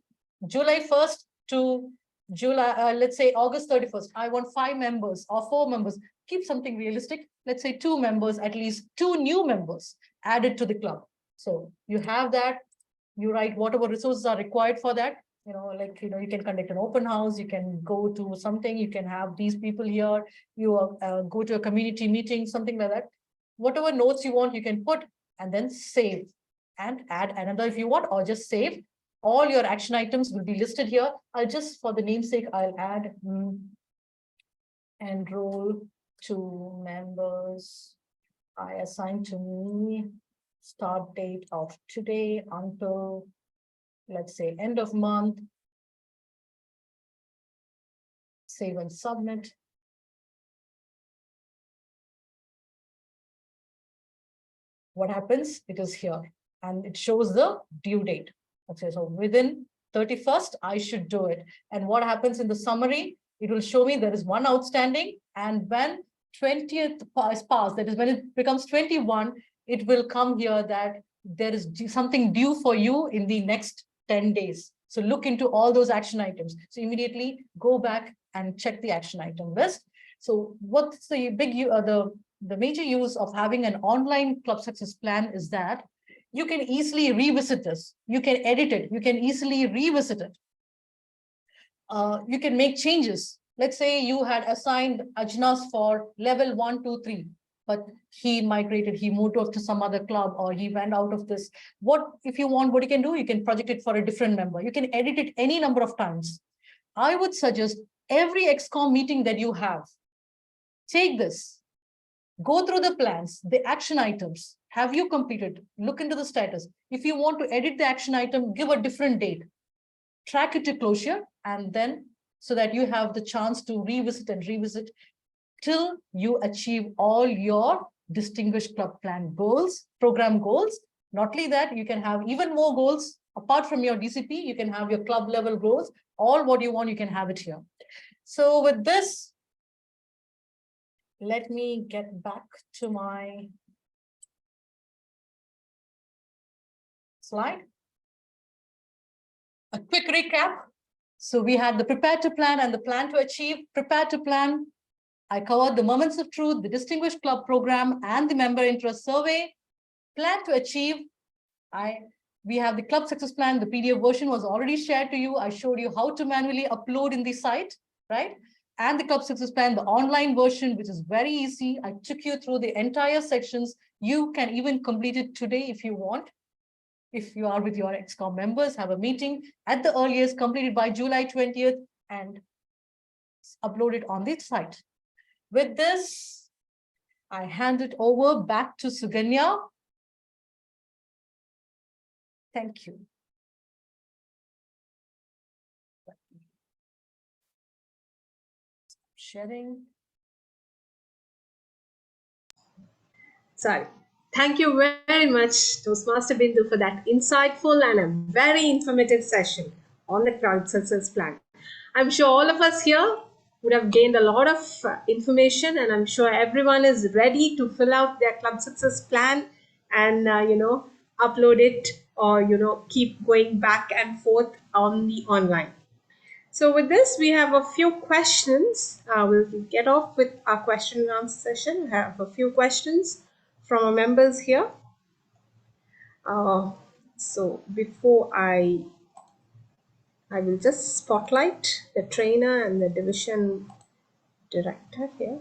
July 1st to July, let's say August 31st. I want 5 members or 4 members. Keep something realistic. Let's say 2 members, at least 2 new members added to the club. So you have that, you write whatever resources are required for that. Like, you can conduct an open house, you can go to something, you can have these people here, you go to a community meeting, something like that. Whatever notes you want, you can put and then save and add another if you want, or just save. All your action items will be listed here. I'll just, for the namesake, I'll add enroll 2 members. I assign to me start date of today until, let's say, end of month. Save and submit. What happens? It is here and it shows the due date. Okay, so within 31st, I should do it. And what happens in the summary? It will show me there is 1 outstanding, and when 20th is passed, that is when it becomes 21, it will come here that there is something due for you in the next 10 days. So look into all those action items. So immediately go back and check the action item list. So what's the the major use of having an online club success plan is that you can easily revisit this. You can edit it. You can easily revisit it. You can make changes. Let's say you had assigned Ajnas for level 1, 2, 3, but he migrated, he moved off to some other club, or he went out of this. If you want, what you can do, you can project it for a different member. You can edit it any number of times. I would suggest every XCOM meeting that you have, take this, go through the plans, the action items. Have you completed? Look into the status. If you want to edit the action item, give a different date. Track it to closure, and then so that you have the chance to revisit and revisit till you achieve all your distinguished club plan goals, program goals. Not only that, you can have even more goals. Apart from your DCP, you can have your club level goals. All what you want, you can have it here. So with this, let me get back to my slide. A quick recap. So we had the prepare to plan and the plan to achieve. Prepare to plan, I covered the moments of truth, the distinguished club program, and the member interest survey. Plan to achieve, we have the club success plan. The PDF version was already shared to you. I showed you how to manually upload in the site, right? And the club success plan, the online version, which is very easy. I took you through the entire sections. You can even complete it today if you want. If you are with your XCOM members, have a meeting at the earliest, completed by July 20th, and upload it on the site. With this, I hand it over back to Suganya. Thank you. Sharing. Sorry. Thank you very much, Toastmaster Bindu, for that insightful and a very informative session on the Club Success Plan. I'm sure all of us here would have gained a lot of information, and I'm sure everyone is ready to fill out their Club Success Plan and, upload it, or, keep going back and forth on the online. So with this, we have a few questions. We'll get off with our question and answer session. We have a few questions from our members here. So before I will just spotlight the trainer and the division director here.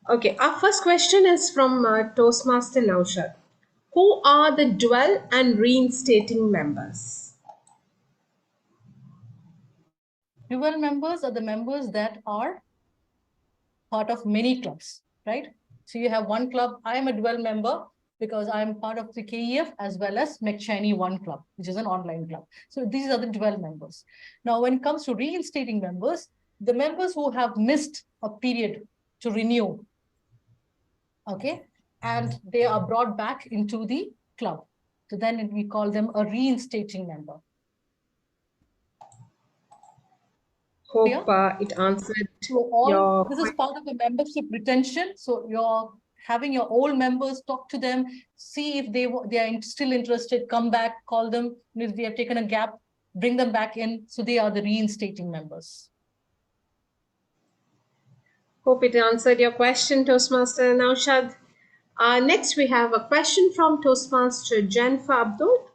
Okay, our first question is from Toastmaster Naushad. Who are the dual and reinstating members? Dual members are the members that are part of many clubs, right? So you have one club. I am a dual member because I'm part of the KEF as well as McChaney One Club, which is an online club. So these are the dual members. Now, when it comes to reinstating members, the members who have missed a period to renew, okay, and they are brought back into the club. So then we call them a reinstating member. Hope it answered So this is part of the membership retention. So you're having your old members, talk to them, see if they are still interested, come back, call them. If they have taken a gap, bring them back in. So they are the reinstating members. Hope it answered your question, Toastmaster Naushad. Next, we have a question from Toastmaster Jennifer Abdul.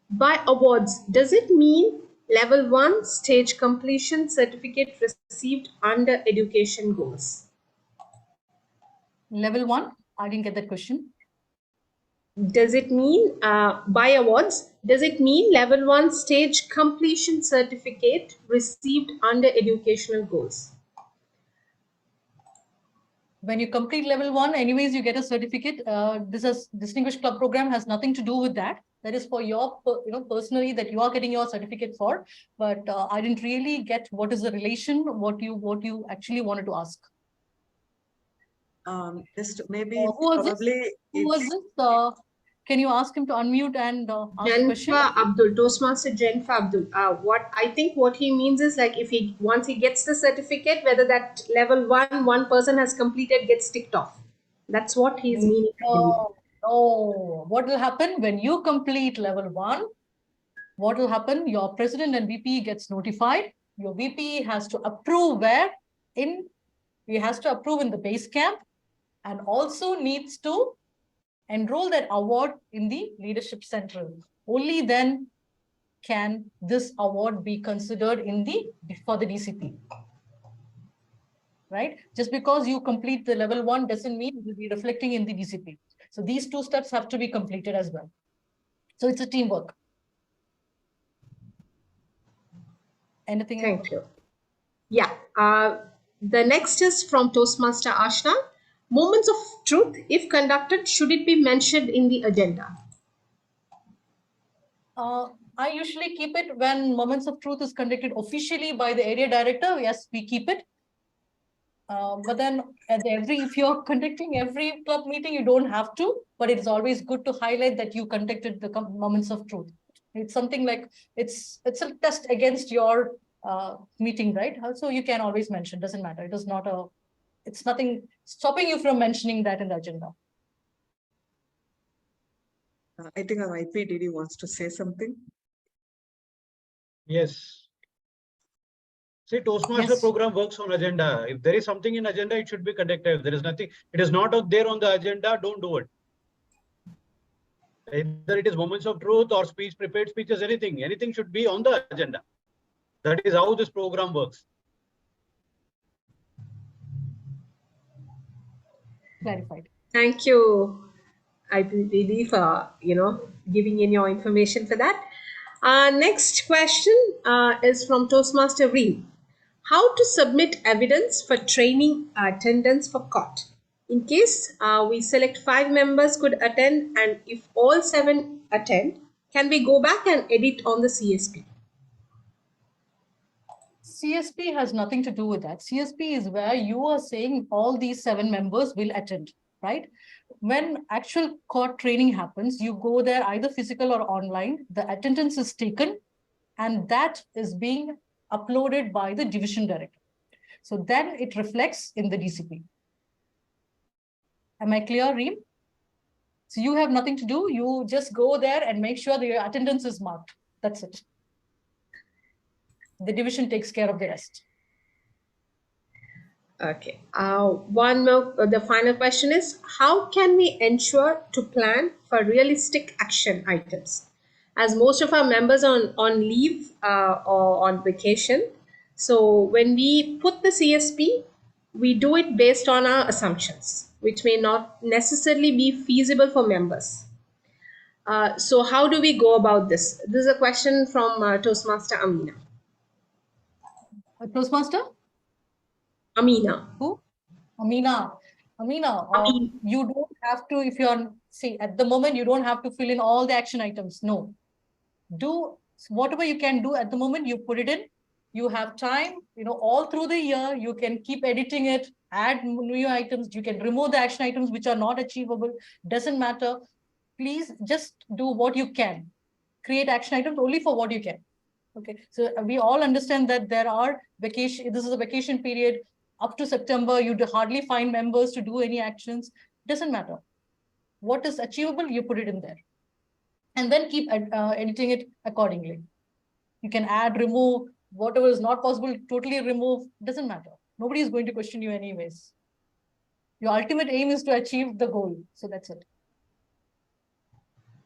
By awards, does it mean level 1 stage completion certificate received under education goals? Level 1? I didn't get that question. Does it mean, by awards, does it mean level 1 stage completion certificate received under educational goals? When you complete level 1, anyways, you get a certificate. This is Distinguished Club Program has nothing to do with that. That is for your, personally that you are getting your certificate for. But I didn't really get what is the relation, what you actually wanted to ask. Just maybe who was this? Can you ask him to unmute and ask the question? Jennifer Abdul, Toastmaster Jennifer Abdul. What he means is like if once he gets the certificate, whether that level one person has completed gets ticked off. That's what he's meaning. No. What will happen when you complete level 1? What will happen? Your president and VP gets notified. Your VP has to approve he has to approve in the base camp and also needs to enroll that award in the leadership central. Only then can this award be considered for the DCP. Right? Just because you complete the level 1 doesn't mean it will be reflecting in the DCP. So these 2 steps have to be completed as well. So it's a teamwork. Anything else? Thank you. Yeah. The next is from Toastmaster Ashna. Moments of truth, if conducted, should it be mentioned in the agenda? I usually keep it when Moments of Truth is conducted officially by the area director. Yes, we keep it. But then if you're conducting every club meeting, you don't have to, but it's always good to highlight that you conducted the Moments of Truth. It's something like, it's a test against your meeting, right? So you can always mention, doesn't matter. It's nothing stopping you from mentioning that in the agenda. I think our IPDD wants to say something. Yes. See, Toastmaster program works on agenda. If there is something in agenda, it should be conducted. If there is nothing, it is not out there on the agenda, don't do it. Either it is moments of truth or prepared speeches, anything should be on the agenda. That is how this program works. Clarified. Thank you, IPPD, for giving in your information for that. Next question is from Toastmaster Reem. How to submit evidence for training attendance for COT? In case we select 5 members could attend, and if all 7 attend, can we go back and edit on the CSP? CSP has nothing to do with that. CSP is where you are saying all these 7 members will attend, right? When actual court training happens, you go there either physical or online, the attendance is taken, and that is being uploaded by the division director. So then it reflects in the DCP. Am I clear, Reem? So you have nothing to do. You just go there and make sure that your attendance is marked. That's it. The division takes care of the rest. Okay. One more. The final question is, how can we ensure to plan for realistic action items? As most of our members are on leave or on vacation, so when we put the CSP, we do it based on our assumptions, which may not necessarily be feasible for members. So how do we go about this? This is a question from Toastmaster Amina. Toastmaster? Amina. Who? Amina. You don't have to, if you're, see, at the moment, you don't have to fill in all the action items. No. Do whatever you can do at the moment, you put it in. You have time, all through the year, you can keep editing it, add new items. You can remove the action items which are not achievable. Doesn't matter. please just do what you can. Create action items only for what you can. Okay, so we all understand that there are vacation. This is a vacation period up to September. You hardly find members to do any actions. Doesn't matter. What is achievable, you put it in there, and then keep editing it accordingly. You can add, remove, whatever is not possible, totally remove. Doesn't matter. Nobody is going to question you anyways. Your ultimate aim is to achieve the goal. So that's it.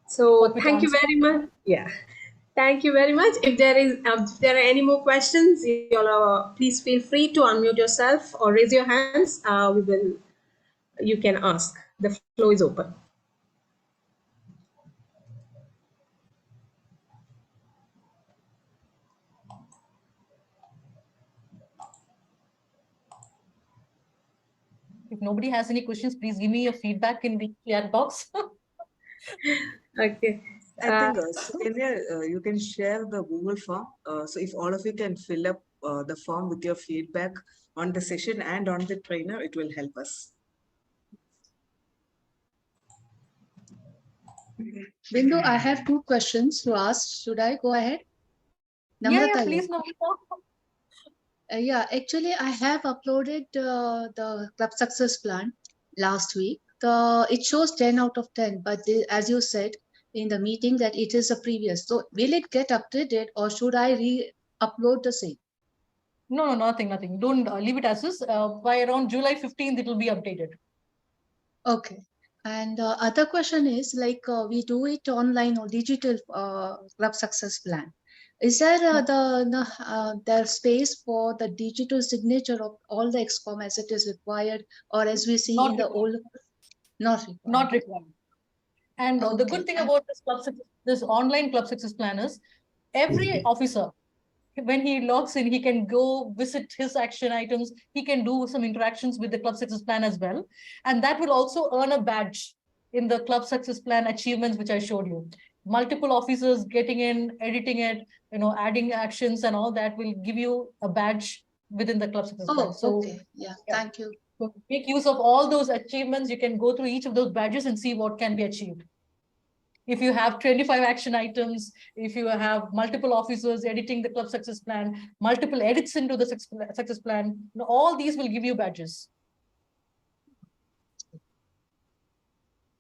So thank you very much. Yeah. Thank you very much. If there are any more questions, please feel free to unmute yourself or raise your hands. You can ask. The floor is open. If nobody has any questions, please give me your feedback in the chat box. Okay. I think, you can share the Google form. So if all of you can fill up the form with your feedback on the session and on the trainer, it will help us. Bindu, I have 2 questions to ask. Should I go ahead? Yeah, please, Namrata. Yeah, actually, I have uploaded the Club Success Plan last week. It shows 10 out of 10, but as you said in the meeting that it is a previous. So will it get updated or should I re-upload the same? No, nothing. Don't leave it as is. By around July 15th, it will be updated. Okay. And other question is like we do it online or digital Club Success Plan. Is there the space for the digital signature of all the ExCom as it is required, or as we see Not in the required. old? Not required. Not required. And the good thing about this online Club Success Plan is every officer, when he logs in, he can go visit his action items. He can do some interactions with the Club Success Plan as well. And that will also earn a badge in the Club Success Plan achievements, which I showed you. Multiple officers getting in, editing it, adding actions and all that will give you a badge within the Club Success Plan. So, okay. Yeah, thank you. So make use of all those achievements. You can go through each of those badges and see what can be achieved. If you have 25 action items, if you have multiple officers editing the Club Success Plan, multiple edits into the Success Plan, all these will give you badges.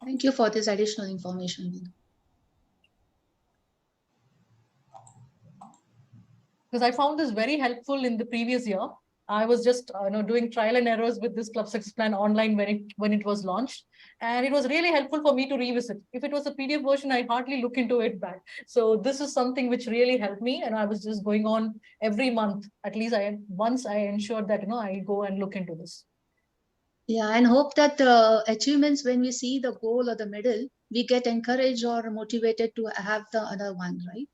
Thank you for this additional information. Because I found this very helpful in the previous year. I was just doing trial and errors with this Club Success Plan online when it was launched. And it was really helpful for me to revisit. If it was a PDF version, I hardly look into it back. So this is something which really helped me. And I was just going on every month. At least once I ensured that I go and look into this. Yeah, and hope that the achievements, when we see the goal or the medal, we get encouraged or motivated to have the other one, right?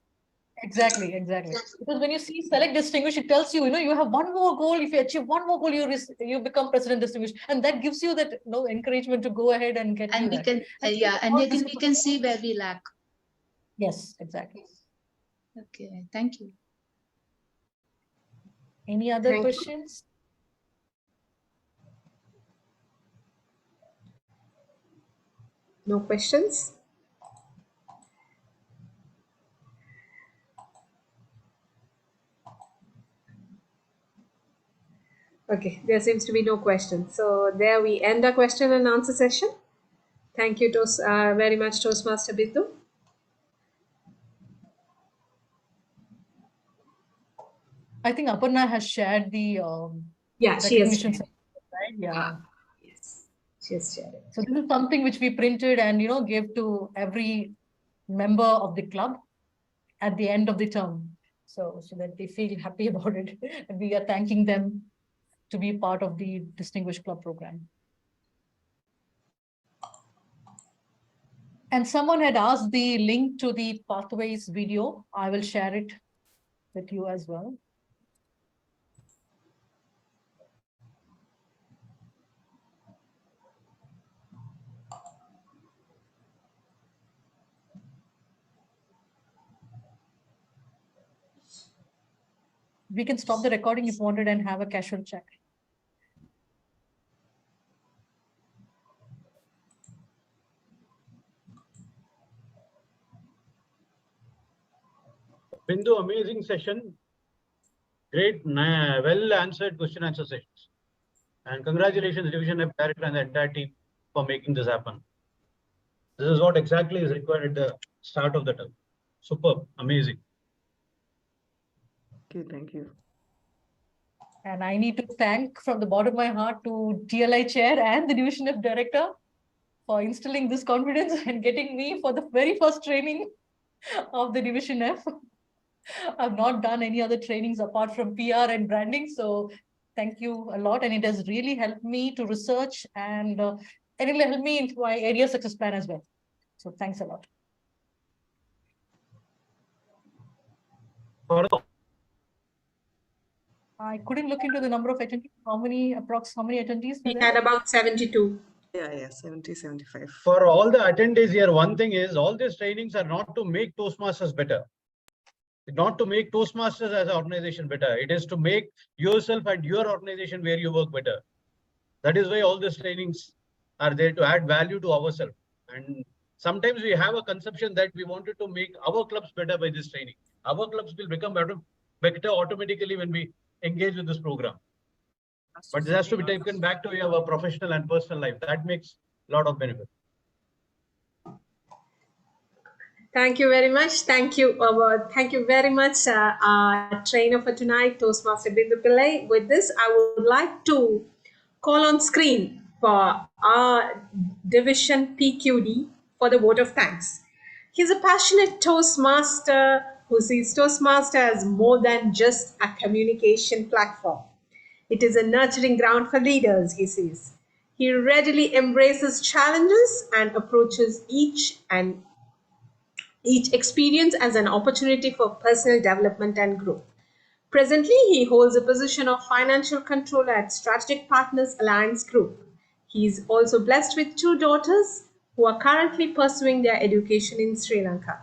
Exactly. Because when you see select distinguish, it tells you, you have one more goal. If you achieve one more goal, you become president distinguished, and that gives you that encouragement to go ahead and get. And we can, and we can see where we lack. Yes, exactly. Okay, thank you. Any other questions? No questions? Okay, there seems to be no questions. So there we end our question and answer session. Thank you very much, Toastmaster Bindu. I think Aparna has shared the recognition. She has shared. Right? Yeah. Yes, she has shared it. So this is something which we printed and gave to every member of the club at the end of the term, so that they feel happy about it. And we are thanking them to be part of the Distinguished Club program. And someone had asked the link to the Pathways video. I will share it with you as well. We can stop the recording if wanted and have a casual chat. Bindu, amazing session. Great, well answered question answer sessions. And congratulations, Division F Director and the entire team for making this happen. This is what exactly is required at the start of the term. Superb, amazing. Okay, thank you. And I need to thank from the bottom of my heart to TLI Chair and the Division F Director for instilling this confidence and getting me for the very first training of the Division F. I've not done any other trainings apart from PR and branding. So thank you a lot. And it has really helped me to research and it will help me into my area success plan as well. So thanks a lot. I couldn't look into the number of attendees. How many attendees? We had about 72. Yeah, 70, 75. For all the attendees here, one thing is all these trainings are not to make Toastmasters better. Not to make Toastmasters as an organization better. It is to make yourself and your organization where you work better. That is why all these trainings are there to add value to ourselves. And sometimes we have a conception that we wanted to make our clubs better by this training. Our clubs will become better automatically when we engage with this program. But this has to be taken back to our professional and personal life. That makes a lot of benefit. Thank you very much. Thank you. Thank you very much, our trainer for tonight, Toastmaster Bindu Pillai. With this, I would like to call on screen for our Division PQD for the vote of thanks. He's a passionate Toastmaster who sees Toastmaster as more than just a communication platform. It is a nurturing ground for leaders, he says. He readily embraces challenges and approaches each experience as an opportunity for personal development and growth. Presently, he holds a position of financial controller at Strategic Partners Alliance Group. He is also blessed with 2 daughters who are currently pursuing their education in Sri Lanka.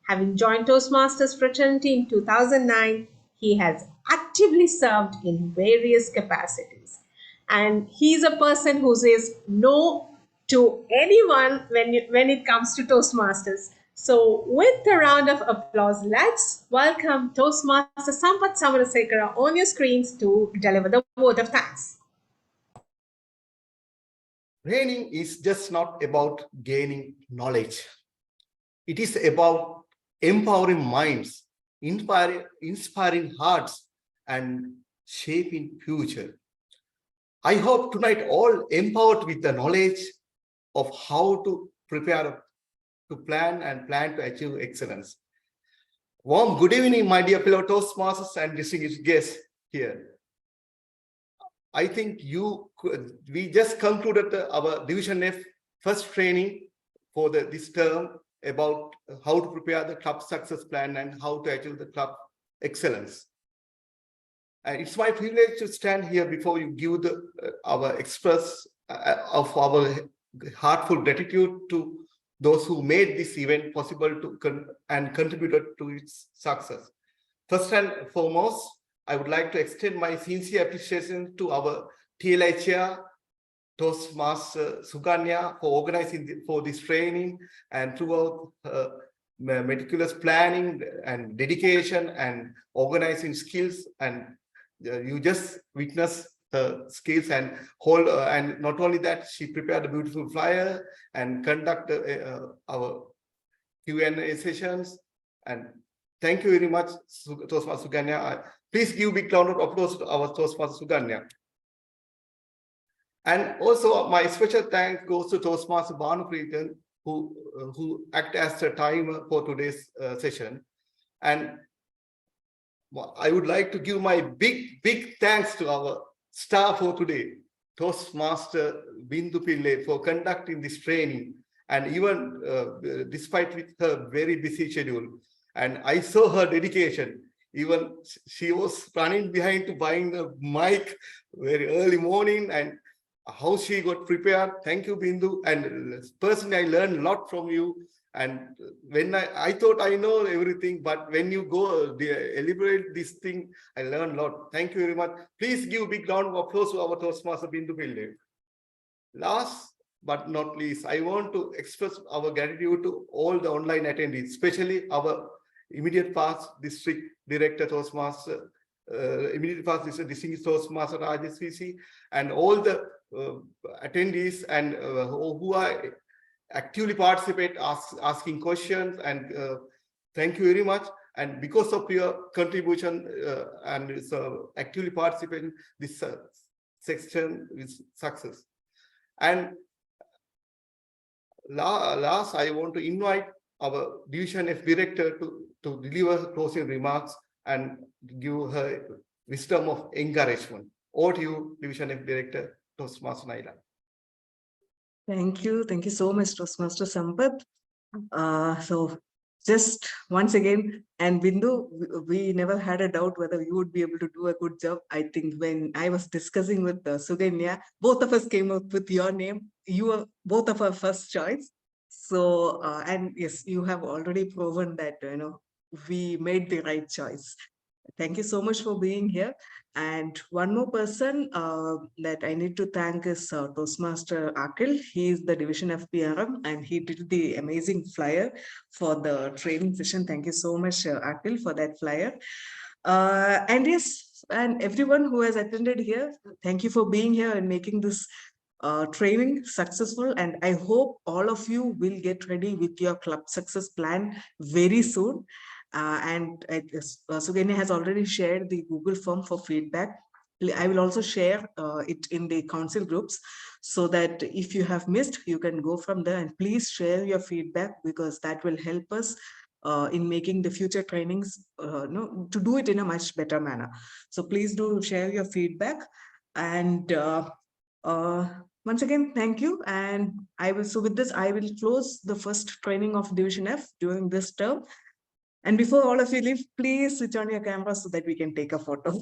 Having joined Toastmasters fraternity in 2009, he has actively served in various capacities. And he's a person who says no to anyone when it comes to Toastmasters. So with a round of applause, let's welcome Toastmaster Sampath Samarasekara on your screens to deliver the vote of thanks. Training is just not about gaining knowledge. It is about empowering minds, inspiring hearts, and shaping future. I hope tonight all empowered with the knowledge of how to prepare, to plan to achieve excellence. Warm good evening, my dear fellow Toastmasters and distinguished guests here. I think we just concluded our Division F first training for this term about how to prepare the club success plan and how to achieve the club excellence. And it's my privilege to stand here before you, give our express of our heartfelt gratitude to those who made this event possible and contributed to its success. First and foremost, I would like to extend my sincere appreciation to our TLI Chair, Toastmaster Suganya, for organizing for this training and throughout meticulous planning and dedication and organizing skills. And you just witnessed her skills and and not only that, she prepared a beautiful flyer and conducted our Q&A sessions. And thank you very much, Toastmaster Suganya. Please give a big round of applause to our Toastmaster Suganya. And also my special thanks goes to Toastmaster Bhanupreetan, who act as the timer for today's session. And I would like to give my big thanks to our star for today, Toastmaster Bindu Pillai, for conducting this training. And even despite with her very busy schedule, and I saw her dedication. Even she was running behind to buying the mic very early morning, and how she got prepared. Thank you, Bindu. And personally, I learned a lot from you. And when I thought I know everything, but when you go elaborate this thing, I learned a lot. Thank you very much. Please give a big round of applause to our Toastmaster Bindu Pillai. Last but not least, I want to express our gratitude to all the online attendees, especially our immediate past district director Toastmaster, immediate past distinguished Toastmaster Rajesh VC, and all the attendees and who are actively participate, asking questions, and thank you very much. And because of your contribution and actively participating, this section is success. And last, I want to invite our Division F director to deliver closing remarks and give her wisdom of encouragement. Over to you, Division F director, Toastmaster Naila. Thank you. Thank you so much, Toastmaster Sampath. So just once again, and Bindu, we never had a doubt whether you would be able to do a good job. I think when I was discussing with Suganya, both of us came up with your name. You were both of our first choice. So, and yes, you have already proven that, we made the right choice. Thank you so much for being here. And one more person that I need to thank is Toastmaster Akil. He is the Division FPRM and he did the amazing flyer for the training session. Thank you so much, Akil, for that flyer. And yes, and everyone who has attended here, thank you for being here and making this training successful. And I hope all of you will get ready with your club success plan very soon. And Suganya has already shared the Google form for feedback. I will also share it in the council groups so that if you have missed, you can go from there, and please share your feedback because that will help us in making the future trainings to do it in a much better manner. So please do share your feedback. And once again, thank you. And so with this, I will close the first training of Division F during this term. And before all of you leave, please switch on your camera so that we can take a photo.